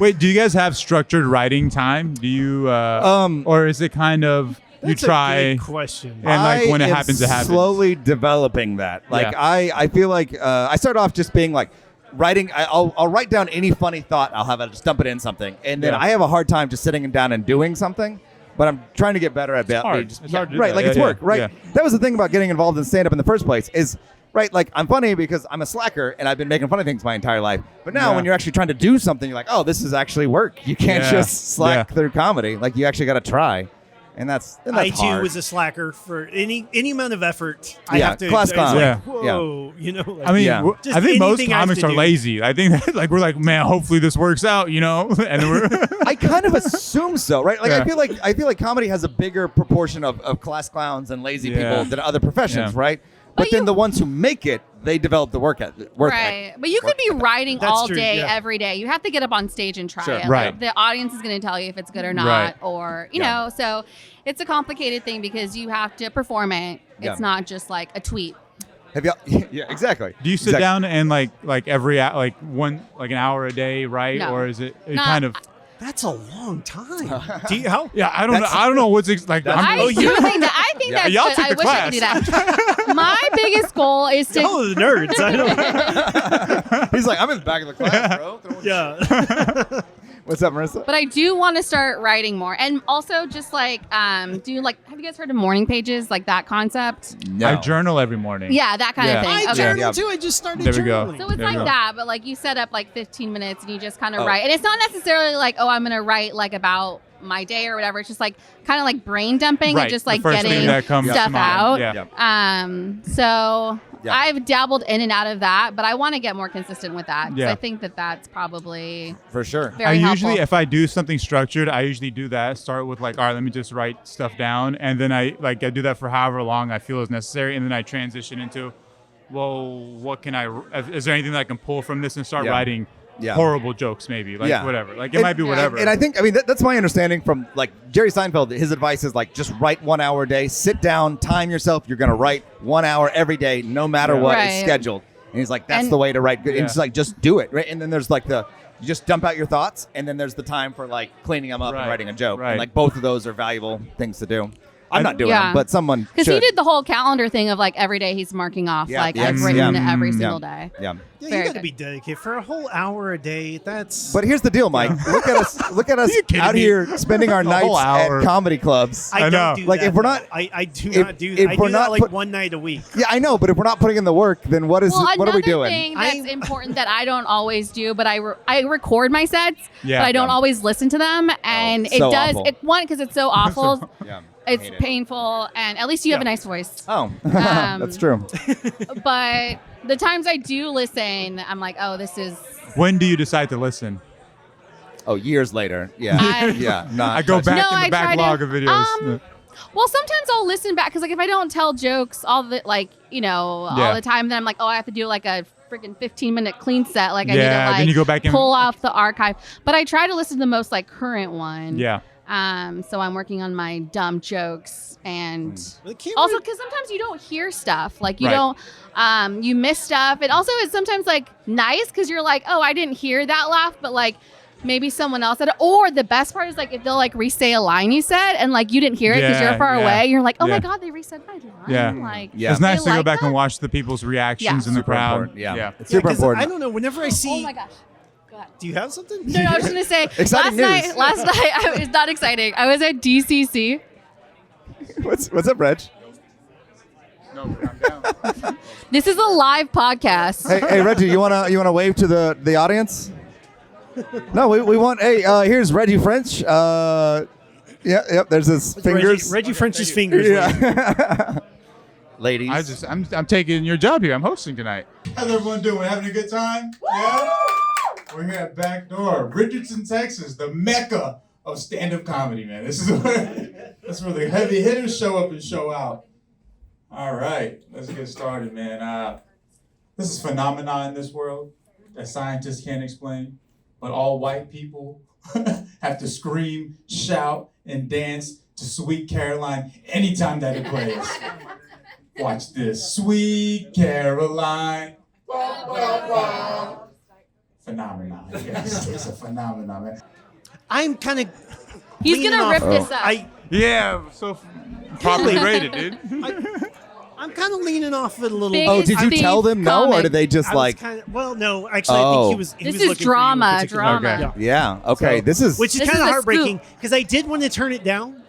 Wait, do you guys have structured writing time? Do you, or is it kind of you That's try a good question. and like when I it am happens, it happens? Slowly developing that. Like Yeah. I feel like I start off just being like writing. I'll write down any funny thought. I'll have it just dump it in something, and then Yeah. I have a hard time just sitting down and doing something. But I'm trying to get better at that. hard. It's hard to do right, that. like Yeah, it's yeah, work. Right. yeah. That was the thing about getting involved in stand up in the first place. Is right, like I'm funny because I'm a slacker and I've been making fun of things my entire life. But now Yeah. when you're actually trying to do something, you're like, oh, this is actually work. You can't Yeah. just slack Yeah. through comedy. Like you actually got to try, and that's I too hard. was a slacker for any amount of effort. I Yeah, have to. class it's clown. like, Yeah. Whoa, you know. Like, I mean, Yeah. Just I think most anything I have comics to are do. lazy. I think that, like we're like, man, hopefully this works out, you know. And then we're I kind of assume so, right? Like Yeah. I feel like comedy has a bigger proportion of class clowns and lazy Yeah. people than other professions, Yeah. right? But But then you- the ones who make it, they develop the work ethic. Right. But you could be writing That's all true, day, yeah. every day. You have to get up on stage and try Sure. it. Right. Like, the audience is going to tell you if it's good or not, Right. or, you Yeah. know, so it's a complicated thing because you have to perform it. Yeah. It's not just like a tweet. Have you? Yeah, exactly. do you sit Exactly. down and like every like an hour a day, right? No. Or is it Not- kind of? That's a long time. Do you, how? Yeah, I don't know. That's- I don't know what's like. That's- I'm, I do think that. I think Yeah. that's Y'all good. took I the wish I could do that. My biggest goal is to. Oh, the nerds. I don't. He's like, I'm in the back of the class, bro. Yeah. What's up, Marissa? But I do want to start writing more, and also just like do like. Have you guys heard of morning pages? Like that concept? No. I journal every morning. Yeah, that kind Yeah. of thing. I Okay. journal Yeah. too. I just started There we go. journaling. So it's There like you go. that, but like you set up like 15 minutes and you just kind of Oh. write. And it's not necessarily like, oh, I'm going to write like about my day or whatever. It's just like kind of like brain dumping Right. and just The like first thing getting that comes to stuff mind. out. Yeah. So Yeah. I've dabbled in and out of that, but I want to get more consistent with that. 'Cause Yeah. I think that that's probably For sure. very I helpful. usually, if I do something structured, I usually do that. Start with like, all right, let me just write stuff down, and then I do that for however long I feel is necessary, and then I transition into, well, what can I? Is there anything that I can pull from this and start Yeah. writing Yeah. horrible jokes, maybe like whatever. Like it And- might be whatever. And I think, I mean, that's my understanding from like Jerry Seinfeld. His advice is like, just write 1 hour a day, sit down, time yourself. You're going to write 1 hour every day, no matter Yeah. what is Right. scheduled. And he's like, that's And- the way to write good. Yeah. And it's like, just do it. Right. And then there's like you just dump out your thoughts. And then there's the time for like cleaning them up Right. and writing a joke. Right. And like both of those are valuable things to do. I'm not doing Yeah. them, but someone because should. he did the whole calendar thing of like every day he's marking off Yeah. like Yes. I've written Yeah. every Yeah. single day. Yeah. Yeah, Very you got to good. be dedicated for a whole hour a day. That's. But here's the deal, Mike. Look at us. Look at us you kidding out me? here spending our A nights whole hour. at comedy clubs. I I know. don't do Like, that. if we're though. not- I do if- not do if that. I we're do that not like put- one night a week. Yeah, I know, but if we're not putting in the work, then what Well, are we another doing? thing that's important that I don't always do, but I record my sets, Yeah. but I don't Yeah. always listen to them, and so it does awful. it one because it's so awful, Yeah, it's hate it. painful, and at least you have a nice voice. Oh, that's true. But the times I do listen, I'm like, oh, this is. when do you decide to listen? Oh, years later. Yeah, I- yeah. Not I go touching- back No, in the I try backlog to- of videos. Well, sometimes I'll listen back because like if I don't tell jokes all the like Yeah. all the time, then I'm like, oh, I have to do like a freaking 15-minute clean set. Like I need to Yeah, like then you go back and- pull off the archive. But I try to listen to the most like current one. Yeah. So I'm working on my dumb jokes and The camera- also because sometimes you don't hear stuff like you Right. don't you miss stuff. And also it's sometimes like nice because you're like, oh, I didn't hear that laugh, but like maybe someone else said it. Or the best part is like if they'll like re-say a line you said and like you didn't hear it because Yeah, you're far yeah, away. You're like, oh yeah. my god, they re-said my line. Yeah. Like Yeah. It's nice they to go like back that? and watch the people's reactions Yeah. in the Super crowd. important. Yeah, it's Yeah, super 'cause important. I don't know. Whenever I see. Oh my gosh. Go ahead. Do you have something? No, I was gonna say Exciting news. last night it's not exciting. I was at DCC. What's up, Reg? No, I'm down. This is a live podcast. Hey, Reggie, you wanna wave to the audience? No, we want. Hey, here's Reggie French. Yep. There's his fingers. Reggie French's fingers. Yeah. Ladies. I'm taking your job here. I'm hosting tonight. How's everyone doing? Having a good time? Yeah. We're here at Backdoor, Richardson, Texas, the mecca of stand-up comedy, man. This is that's where the heavy hitters show up and show out. All right, let's get started, man. This is a phenomenon in this world that scientists can't explain, but all white people have to scream, shout, and dance to Sweet Caroline anytime that it plays. Watch this. Sweet Caroline. phenomenon. Yes, it's a phenomenon, man. I'm kind of. He's gonna rip this up. Yeah, so properly rated, dude. I'm kind of leaning off it a little Big bit. Oh, did you Steve tell them no, or comment. did they just I was like? kinda, well, no, actually, I Oh. think he was. He This was is looking for you in drama, particular. drama. Okay. Yeah. Okay. So- this is. which is This kind is of a heartbreaking scoop. because I did want to turn it down,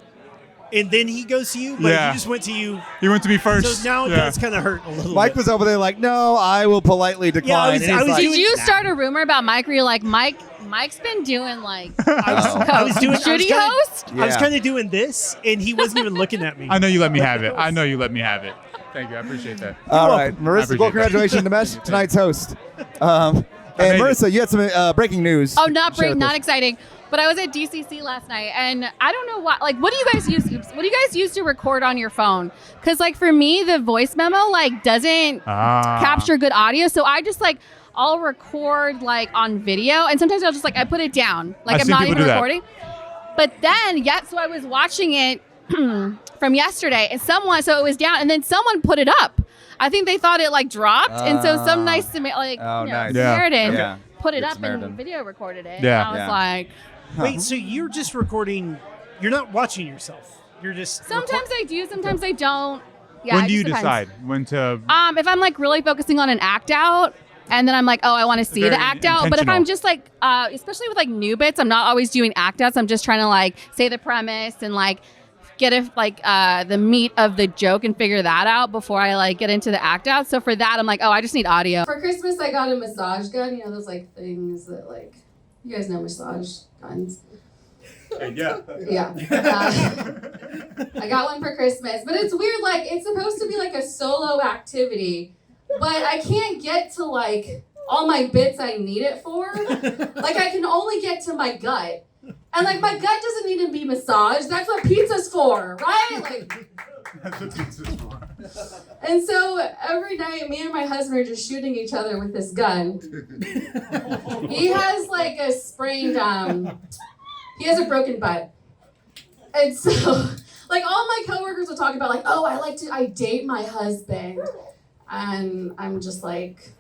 and then he goes to you, but Yeah. he just went to you. He went to me first. So now yeah. that's kind of hurt a little. Mike bit. was over there like, no, I will politely decline. was- And I he's was like, Did doing you that. start a rumor about Mike where you're like, Mike's been doing like I was doing. Should he host? I was Yeah. kind of doing this, and he wasn't even looking at me. I know you let me have it. I know you let me have it. Thank you. I appreciate that. all right, I Marissa. appreciate Well, that. congratulations, Nimesh, tonight's host. And made it. Marissa, you had some breaking news. Oh, not Share with not us. exciting. But I was at DCC last night, and I don't know what. Like, what do you guys use? What do you guys use to record on your phone? Because like for me, the voice memo like doesn't capture good audio, so I just like I'll record like on video, and sometimes I'll just like I put it down, like I've I'm seen not people even do that. recording. But then, so I was watching it from yesterday, and so it was down, and then someone put it up. I think they thought it like dropped, and so some nice like Oh, nice. Yeah. Samaritan Yeah. put it Good up Samaritan. and video recorded it. Yeah. And I was Yeah. like. Wait, so you're just recording? You're not watching yourself. You're just. Sometimes I do, sometimes I don't. Yeah, When it do you just depends. decide when to? If I'm like really focusing on an act out, and then I'm like, oh, I want to see Very the act out. But if intentional. I'm just like, especially with like new bits, I'm not always doing act outs. I'm just trying to like say the premise and like get the meat of the joke and figure that out before I like get into the act out. So for that, I'm like, oh, I just need audio. For Christmas, I got a massage gun. You know those like things that like you guys know massage guns. Yeah. Yeah. I got one for Christmas, but it's weird. Like it's supposed to be like a solo activity, but I can't get to like all my bits I need it for. Like I can only get to my gut, and like my gut doesn't need to be massaged. That's what pizza's for, right? Like. And so every night, me and my husband are just shooting each other with this gun. He has like a sprained, he has a broken butt. And so, like all my coworkers will talk about like, oh, I date my husband. And I'm just like,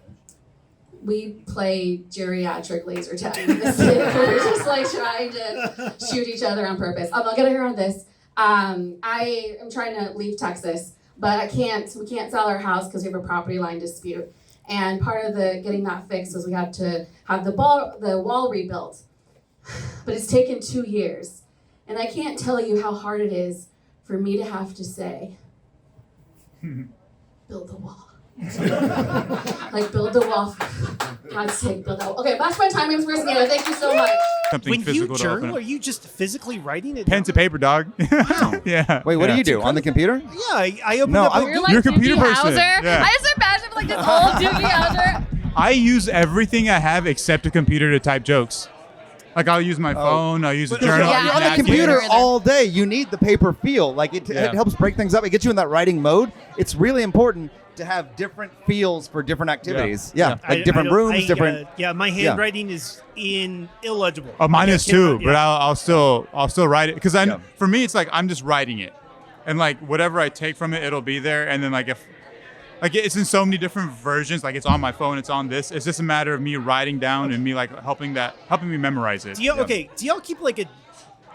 we play geriatric laser tag. We're just like trying to shoot each other on purpose. I'll get her on this. I am trying to leave Texas, but we can't sell our house because we have a property line dispute. And part of getting that fixed was we had to have the wall rebuilt. But it's taken 2 years. And I can't tell you how hard it is for me to have to say, build the wall. Like build the wall. For God's sake, build that wall. Okay, that's my time. I'm Marissa Nieto. Thank you so much. Something When you physical to open journal, up. are you just physically writing it? Pen down? to paper, dog. Yeah. Wait, what yeah. do you do on the computer? Yeah, I open No, up. You're like You're a computer Doogie person. Howser. Yeah. I just imagine like this old Doogie Howser. I use everything I have except a computer to type jokes. Like I'll use my phone. I'll use a journal. Yeah, I'll use You're on the napkin. computer Either. all day. You need the paper feel. Like it Yeah. helps break things up. It gets you in that writing mode. It's really important to have different feels for different activities. Yeah, Yeah. like different rooms, different. My handwriting is illegible. Oh, mine I is can't too, write- but yeah. I'll still write it because Yeah. for me it's like I'm just writing it, and like whatever I take from it, it'll be there, and then like if like it's in so many different versions, like it's on my phone, it's on this. It's just a matter of me writing down and me like helping me memorize it. Do y'all keep like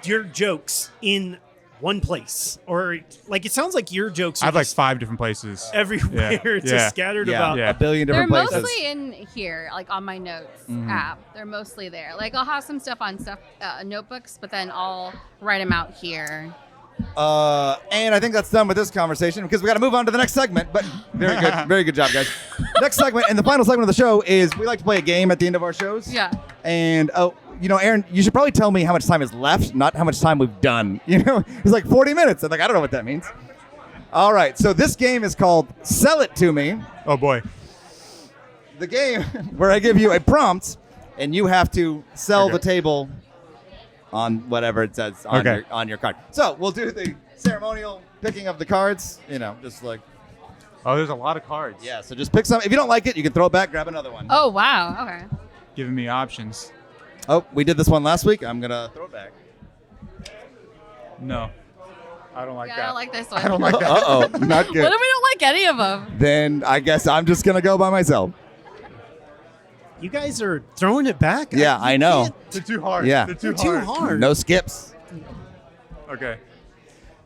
your jokes in one place, or like it sounds like your jokes I are have like just 5 different places. everywhere, Yeah. just Yeah. scattered Yeah, about. Yeah. a billion They're different places. mostly in here, like on my notes app. They're mostly there. Like I'll have some stuff on notebooks, but then I'll write them out here. And I think that's done with this conversation because we got to move on to the next segment. But very good job, guys. Next segment and the final segment of the show is we like to play a game at the end of our shows. Yeah. And Aaron, you should probably tell me how much time is left, not how much time we've done. You know, it's like 40 minutes. I'm like, I don't know what that means. All right, so this game is called Sell It To Me. Oh boy. The game where I give you a prompt and you have to sell Okay. the table on whatever it says on your card. So we'll do the ceremonial picking of the cards. You know, just like Oh, there's a lot of cards. yeah. So just pick some. If you don't like it, you can throw it back, grab another one. Oh wow. Okay. Giving me options. Oh, we did this one last week. I'm gonna throw it back. No, I don't like Yeah, that. I don't like this one. I don't like that. Uh-oh, not good. What if we don't like any of them? Then I guess I'm just gonna go by myself. You guys are throwing it back. Yeah, I know. can't- They're too hard. Yeah. They're They're too too hard. hard. No skips. Okay.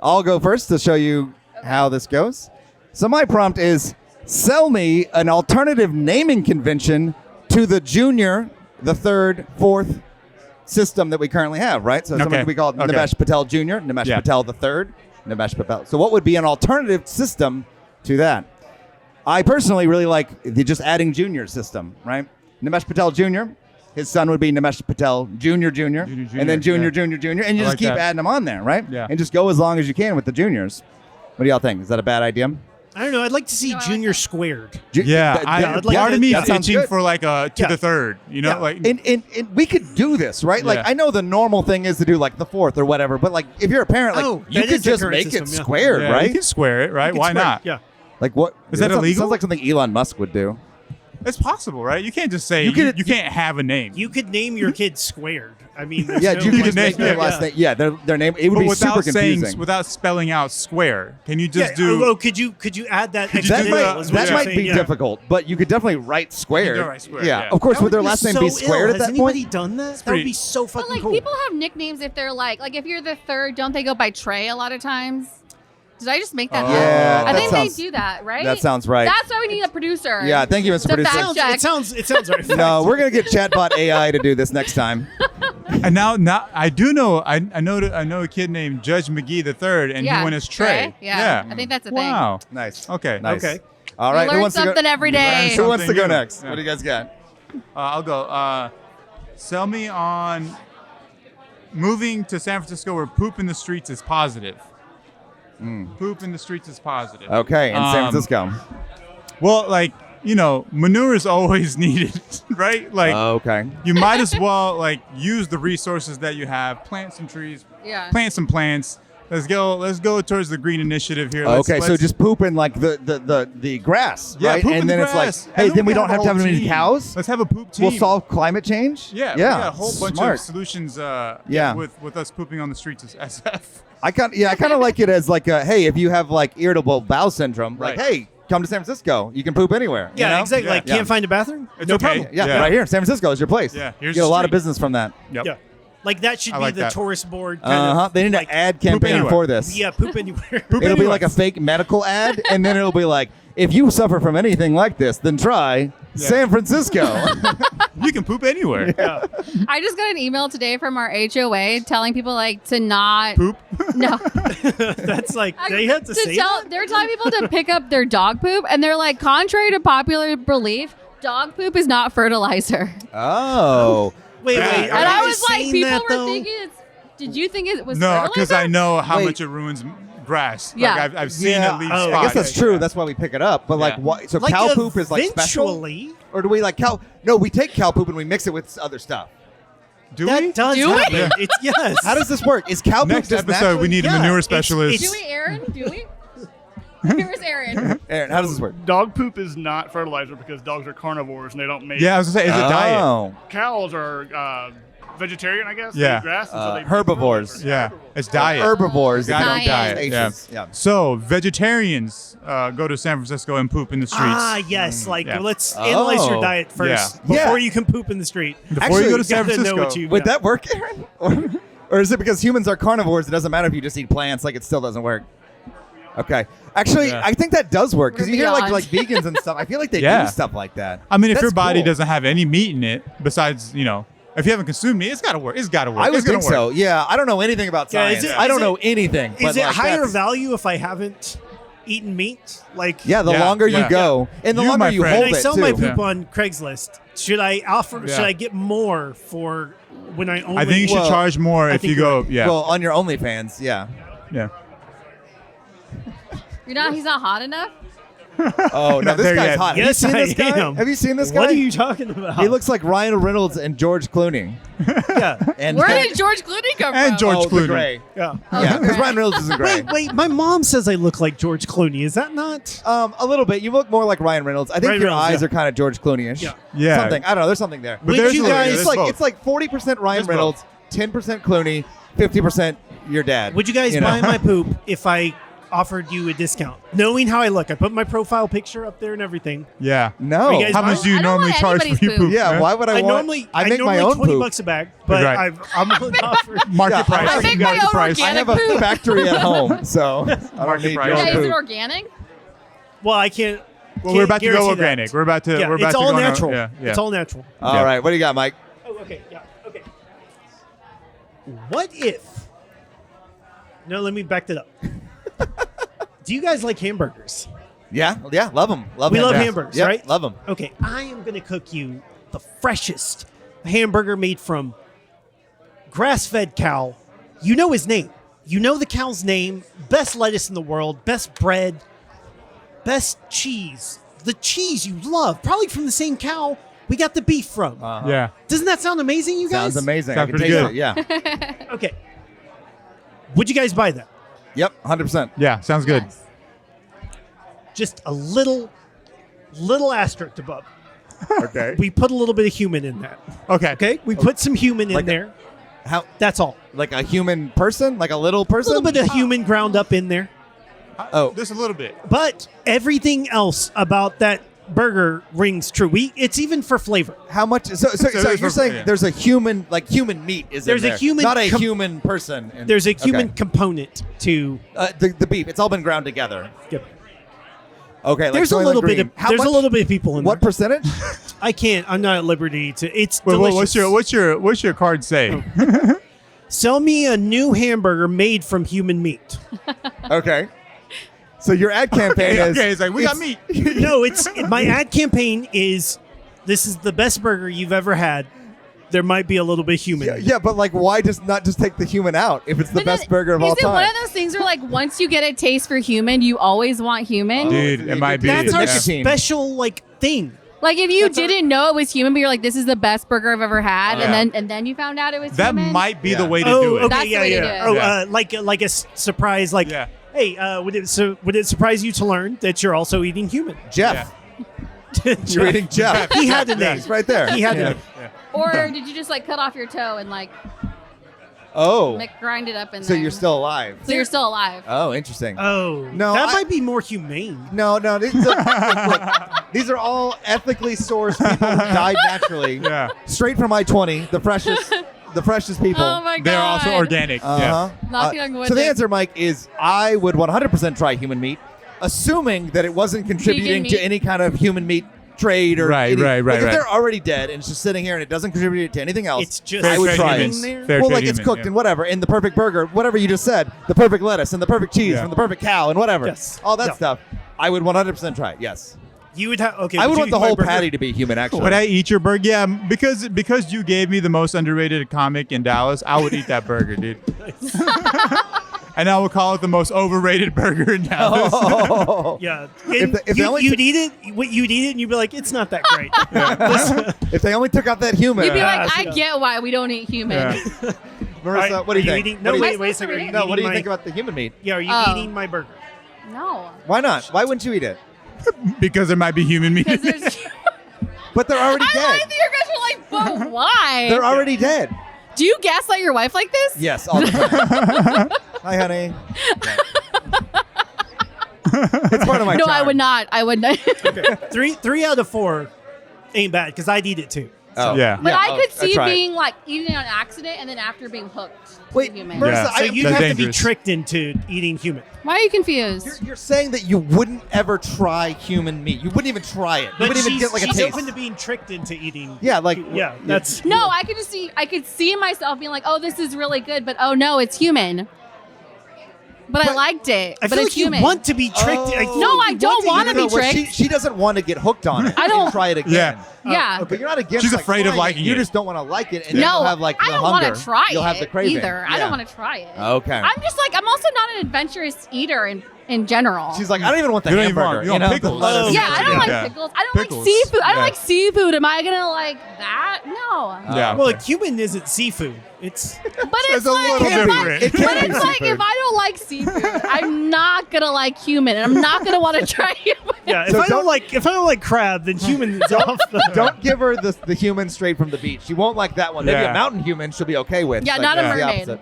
I'll go first to show you how this goes. So my prompt is sell me an alternative naming convention to the junior, the third, fourth system that we currently have, right? So someone Okay. could be called Okay. Nimesh Patel Jr., Nimesh Yeah. Patel the third, Nimesh Patel. So what would be an alternative system to that? I personally really like the just adding junior system, right? Nimesh Patel Jr., his son would be Nimesh Patel Jr., and then Junior, yeah. Junior, and you I just like keep that. adding them on there, right? Yeah. And just go as long as you can with the juniors. What do y'all think? Is that a bad idea? I don't know. I'd like to see No, I like Junior that. squared. Yeah, I'd like part to- of me that is sounds itching good. for like a to Yeah. the third. You know, Yeah. like And we could do this, right? Like Yeah. I know the normal thing is to do like the fourth or whatever, but like if you're a parent, like Oh, you that could is the just current make system, it yeah. squared, yeah, right? You can square it, right? It's Why squared, not? Yeah. Like what Is that illegal? Sounds like something Elon Musk would do. It's possible, right? You can't just say You you, could- you can't have a name. You could name your kid squared. I mean, there's Yeah, no you could like- just make their yeah. last name. Yeah, their name. It would but be without super saying, confusing. without spelling out square, can you Yeah, just do? oh, could you add that? you extra that do detail that? might, is what that you're might saying, be yeah. difficult, but you could definitely write squared. You could write squared, yeah, yeah. of course. That Would their be last name so be ill. squared at Has that anybody point? done that? That pretty- would be so fucking But like cool. people have nicknames if they're like if you're the third, don't they go by Trey a lot of times? Did I just make that up? Yeah, I that think sounds- they do that, right? that sounds right. That's why we need a producer. Yeah, thank you, Mr. To Producer. fact check. It sounds right. No, we're gonna get chatbot AI to do this next time. And now I do know. I know a kid named Judge McGee the third, and Yeah, he went as Trey. Yeah. I think that's a thing. Wow. Nice. Okay. Nice. Okay. All right. You Who learn wants to go? something every day. Who wants to go Something new. next? Yeah. What do you guys got? I'll go. Sell me on moving to San Francisco where poop in the streets is positive. Poop in the streets is positive. Okay, in San Um, Francisco. Well, like, manure is always needed, right? Like, Okay. you might as well like use the resources that you have, plant some trees, Yeah. plant some plants. Let's go towards the green initiative here. Okay, so let's- just poop in like the grass, Yeah, right? poop in And the then grass. it's like, hey, And then we we don't have to have a as whole many team. cows. Let's have a poop team. We'll solve climate change. Yeah, we yeah. got a whole bunch Smart. of solutions. Yeah. with us pooping on the streets as SF. I kind of like it as like a hey, if you have like irritable bowel syndrome, like Right. hey, come to San Francisco. You can poop anywhere. you Yeah, know? exactly. Like, Yeah. can't find a bathroom? It's no okay. problem. Yeah, Yeah. right here, San Francisco is your place. Yeah, you here's get a the lot of street. business from that. Yep. Yeah. Like, that should I be like the that. tourist board kind Uh huh. of. They need like, an ad campaign anywhere. for this. Yeah, poop anywhere. Poop It'll be anywhere. like a fake medical ad, and then it'll be like, if you suffer from anything like this, then try San Francisco. You can poop anywhere. Yeah. I just got an email today from our HOA telling people like to not Poop. No. That's like, they have to say that? They're telling people to pick up their dog poop, and they're like, contrary to popular belief, dog poop is not fertilizer. Oh. Wait, Yeah. wait. And Are And they I was like, saying people that, were though? thinking it's. Did you think it was No, fertilizer? because I know how Wait. much it ruins grass. Yeah. Like I've seen Yeah, it leave oh, spots. I guess that's true. That's why we pick it up. But like, Yeah. what? So Like, cow poop is like special, eventually, or do we like cow? No, we take cow poop and we mix it with other stuff. Do that we? does Do we? happen. It's yes. How does this work? Is cow poop Next just episode, we naturally- need Yeah, a manure it's- specialist. Do we, Aaron? Do we? Here's Aaron. Aaron, how does this work? Dog poop is not fertilizer because dogs are carnivores and they don't make. Yeah, I was gonna say, is it diet? Oh. Cows are vegetarian, I guess. Yeah. They eat grass, and so they Herbivores. fertilizer. Yeah, it's diet. Herbivores. Gotta Diet. eat diet. Yeah. Yeah. So vegetarians go to San Francisco and poop in the streets. Ah, yes. Like, Yeah. let's analyze your Oh. diet first Yeah. before Yeah. you can poop in the street. Before Actually, you go to You San gotta know Francisco, what you. Would yeah. that work, Aaron? Or is it because humans are carnivores? It doesn't matter if you just eat plants. Like it still doesn't work. Okay. Actually, Yeah. I think that does work because We're you hear like beyond. vegans and stuff. I feel like they Yeah. do stuff like that. I mean, if That's your body cool. doesn't have any meat in it, besides, if you haven't consumed meat, it's got to work. It's got to work. I would It's gonna think so. work. Yeah, I don't know anything about Yeah, is science. it- I is don't it- know anything. Is but, it like, higher that's- value if I haven't eaten meat? Like, Yeah, the Yeah, longer you yeah. go, and the You, longer my you friend. hold when I it sell too. my poop Yeah. on Craigslist, should I offer? Yeah. Should I get more for when I only? I think you should Well, charge more I if think you you're go. right. Yeah. Well, on your OnlyFans, yeah. yeah. He's not hot enough? Oh no, Not this there guy's yet. hot. Yes, Have you I seen this guy? am. Have you seen this guy? What are you talking about? He looks like Ryan Reynolds and George Clooney. Yeah, And Where did George Clooney come And from? George oh, the Clooney. gray. yeah. Yeah, because Ryan Reynolds isn't gray. Wait. My mom says I look like George Clooney. Is that not? A little bit. You look more like Ryan Reynolds. I think Ryan your Reynolds, eyes yeah. are kind of George Clooney-ish. Yeah. Yeah. Something. I don't know. There's something there. But Would there's you a- guys- there's It's like both. it's like 40% Ryan There's Reynolds, 10% Clooney, 50% your dad. Would you guys know? buy my poop if I offered you a discount, knowing how I look. I put my profile picture up there and everything. Yeah. No. Are you guys How much do you I don't normally want charge for anybody's your food. poop? Yeah, man? why would I want? I make my own $20 poop. a bag, but Right. I'm willing to offer. Market Yeah, price. I make You my got the own price. I have a Poop. factory at home, so I don't Market need price. your Yeah, is it poop. organic? Well, I can't. Well, we're about to go guarantee organic. that. We're about to. Yeah, we're about it's to all go on a- natural. yeah. It's all natural. All right, what do you got, Mike? Oh, okay. Yeah. Okay. What if? No, let me back that up. Do you guys like hamburgers? Yeah, love them. We love hamburgers, Yep, right? Love them. Okay, I am going to cook you the freshest hamburger made from grass-fed cow. You know his name. You know the cow's name. Best lettuce in the world. Best bread. Best cheese. The cheese you love. Probably from the same cow we got the beef from. Yeah. Doesn't that sound amazing, you guys? Sounds amazing. Sounds I can pretty taste good. it. Yeah. Okay. Would you guys buy that? Yep. 100%. Yeah. Sounds good. Yes. Just a little asterisk above. Okay. We put a little bit of human in that. Okay. Okay? We put some human in Like a- there. How? That's all. Like a human person? Like a little A person? little bit of human ground up in there. Oh. Just a little bit. But everything else about that burger rings true. It's even for flavor. How much? So there's you're saying yeah. there's a human, like human meat is There's in a there. human not a com- human person. There's a human Okay. component to. The beef. It's all been ground together. Yep. Okay. Like There's a Soylent little bit Green. of How there's much, a little bit of people in What there. percentage? I can't. I'm not at liberty to. It's Wait, delicious. what's your card say? Sell me a new hamburger made from human meat. Okay. So your ad campaign is Okay, it's like we got meat. No, it's my ad campaign is. This is the best burger you've ever had. There might be a little bit human. Yeah, in it. yeah, but like, why just not just take the human out if it's the But best then, burger of all Is it one time? of those things where, like, once you get a taste for human, you always want human? Dude, it might be. That's our yeah. nicotine. special like thing. Like, if you didn't know it was human, but you're like, this is the best burger I've ever had, Yeah. and then you found out it was That human? might be the Yeah. way to Oh, do it. okay, That's the yeah, way to yeah. do it. Oh, Yeah. like a surprise, like, Yeah. hey, would it surprise you to learn that you're also eating human? Jeff, you're eating Jeff. He had a name. It's right there. He had Yeah. a name. Or did you just, like, cut off your toe and, like, Oh, grind it up in so there? you're still alive. So you're still alive. Oh, interesting. Oh, No, that I- might be more humane. No, these are all ethically sourced people who died naturally, Yeah. straight from I-20, the freshest people. Oh, my God. They're also organic. Uh-huh. Knocking on wood So the there. answer, Mike, is I would 100% try human meat, assuming that it wasn't contributing to meat? any kind of human meat trade or Right, any, right, like, if right. they're already dead and it's just sitting here and it doesn't contribute to anything else. It's just I would Fair try trade it. humans. there. Fair Well, trade like it's human, cooked yeah. and whatever in the perfect burger, whatever you just said, the perfect lettuce and the perfect cheese Yeah. from the perfect cow and whatever, Yes. all that No. stuff. I would 100% try it. Yes, You would have okay. I would you want the eat my whole burger? patty to be human. Actually, Would I eat your burger? Yeah, because you gave me the most underrated comic in Dallas, I would eat that burger, dude. And I would call it the most overrated burger in Dallas. Oh. Yeah, If they only you'd eat it, you'd eat it, and you'd be like, it's not that great. If they only took out that human. You'd be like, I yeah. get why we don't eat human. Yeah. Marissa, Right, what do you are think? eating- What no, do you wait, think? wait a second. Are you No, what do you eating think my- about the human meat? Yeah, are you Oh. eating my burger? No. Why not? Why wouldn't you eat it? Because there might be human meat. Because there's. But they're already I dead. like that your guys are like, but why? They're already dead. Do you gaslight your wife like this? Yes, all the time. Hi, honey. It's part of my No, charm. I would not. I would not. Three out of 4 ain't bad because I'd eat it too. Oh. Yeah. But I could I'll see try it. being like eating it on accident and then after being hooked. Wait, to human. Marissa, Yeah. So I, you'd That's have to be dangerous. tricked into eating human. Why are you confused? you're saying that you wouldn't ever try human meat. You wouldn't even try it. You But wouldn't even she's, get like a she's taste. open to being tricked into eating. Yeah, like Yeah, that's No, I could just see. I could see myself being like, "Oh, this is really good," but oh no, it's human. But I liked it. I but feel it's like you human. want to be tricked. Oh. I feel No, like I you don't want wanna be where tricked. She doesn't want to get hooked on it. I don't- and try it again. Yeah. But you're not against. She's like, afraid of trying liking You it. just don't want to like it, and then No, you'll have like I the don't hunger. want to try You'll have the it craving. either. I Yeah. don't want to try it. Okay. I'm just like I'm also not an adventurous eater in general. She's like, I don't even want the You don't even hamburger. want- you want know, pickles. the lettuce. yeah, I don't like Yeah. pickles. I don't Pickles. like seafood. I don't Yeah. like seafood. Am I gonna like that? No. Yeah. Well, human isn't seafood. It's But It's it's a like, little if I- different. It can but be it's like seafood. if I don't like seafood, I'm not gonna like human, and I'm not gonna want to try human. yeah. If So I don't like crab, then human is off the. Don't give her the human straight from the beach. She won't like that one. Maybe Yeah. a mountain human she'll be okay with. Yeah, Like, not a the mermaid. opposite.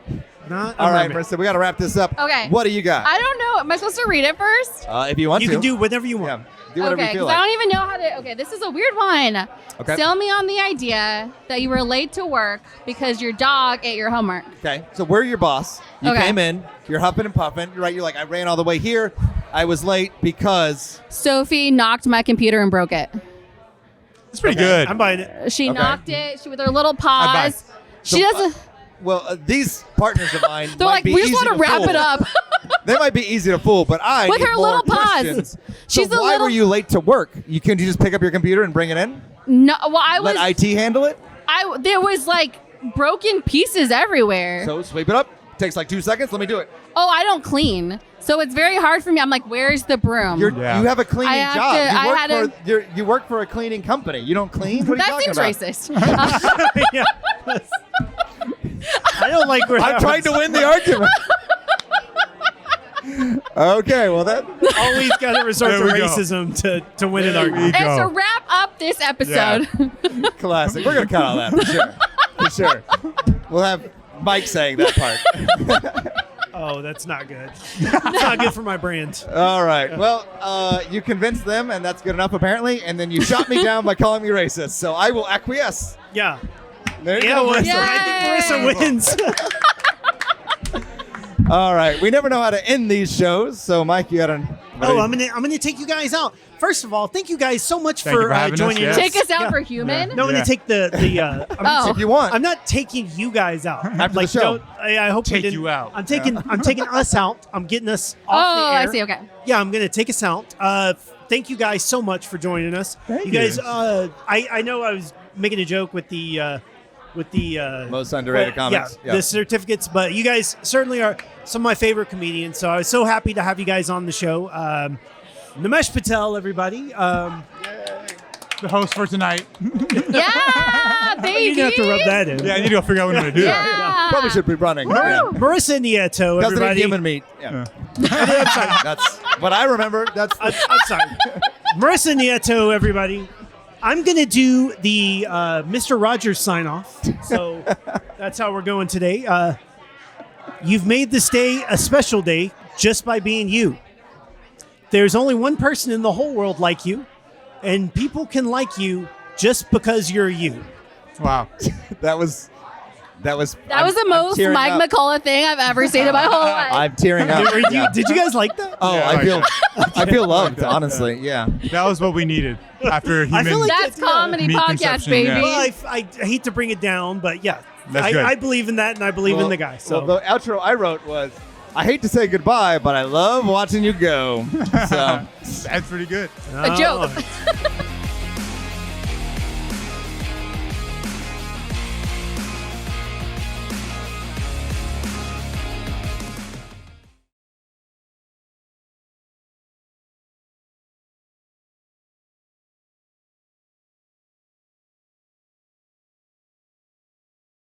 Not a All right, mermaid. Marissa, we got to wrap this up. Okay. What do you got? I don't know. Am I supposed to read it first? If you want You to. can do whatever you want. Yeah. Do whatever Okay, you feel because I like. don't even know how to. Okay, this is a weird one. Okay. Sell me on the idea that you were late to work because your dog ate your homework. Okay, so we're your boss. You Okay. came in. You're huffing and puffing. You're right. You're like, I ran all the way here. I was late because. Sophie knocked my computer and broke it. It's pretty good. I'm buying it. She Okay. knocked it. She with her little I buy. paws. She So, doesn't. Well, these partners of mine. They're might like, be we just easy want to wrap fool. it up. They might be easy to fool, but I With need her more little paws. questions. She's so a why little- were you late to work? Couldn't you just pick up your computer and bring it in? No, well, I was. Let IT handle it. There was like broken pieces everywhere. So sweep it up. Takes like 2 seconds. Let me do it. Oh, I don't clean, so it's very hard for me. I'm like, where's the broom? Yeah. You have a cleaning I have job. to- I you, had work for, you work for a cleaning company. You don't clean? What are you That talking seems about? racist. Yeah. I don't like where I'm trying to win the argument. Okay, well that. Always got to resort to There we go. racism to win an argument. Go. And to wrap up this episode, Classic. We're gonna cut all that for sure. For sure. We'll have Mike saying that part. Oh, that's not good. It's not good for my brand. All right. Well, you convinced them, and that's good enough apparently. And then you shot me down by calling me racist. So I will acquiesce. Yeah. There you Yeah, go. well, Marissa. I think Marissa wins. All right. We never know how to end these shows. So Mike, you got to. Oh, I'm gonna take you guys out. First of all, thank you guys so much Thank you for for having us, joining yes. us. take us out Yeah. for human. No, I'm Yeah. gonna take the. Oh. If you want. I'm not taking you guys out. After the show. I hope we Take didn't- you out. I'm taking us out. I'm getting us off Oh, the air. I see. Okay. Yeah, I'm gonna take us out. Thank you guys so much for joining us. Thank you guys. you. I know I was making a joke with the Most underrated comics. Yeah, the certificates, but you guys certainly are some of my favorite comedians. So I was so happy to have you guys on the show. Nimesh Patel, everybody. The host for tonight. Yeah, baby. You didn't have to rub that in. Yeah, I need to figure out what I'm going to do. Yeah. Probably should be running. Yeah. Marissa Nieto, Doesn't eat everybody. human meat. Yeah. I'm sorry. That's what I remember. That's I'm sorry. Marissa Nieto, everybody. I'm going to do the Mr. Rogers sign off. So that's how we're going today. You've made this day a special day just by being you. There's only one person in the whole world like you, and people can like you just because you're you. Wow. that was That was the I'm most tearing Mike up. McCullough thing I've ever seen in my whole life. I'm tearing up. Yeah. Did you guys like that? Oh, Yeah, I I like feel that. I feel loved, honestly. Yeah. That was what we needed after human. feel like That's comedy Meat podcast, conception, baby. yeah. Well, I hate to bring it down, but yeah, That's good. I believe in that, and I believe in the guy. So Well, the outro I wrote was, I hate to say goodbye, but I love watching you go. So That's pretty good. A joke. Oh.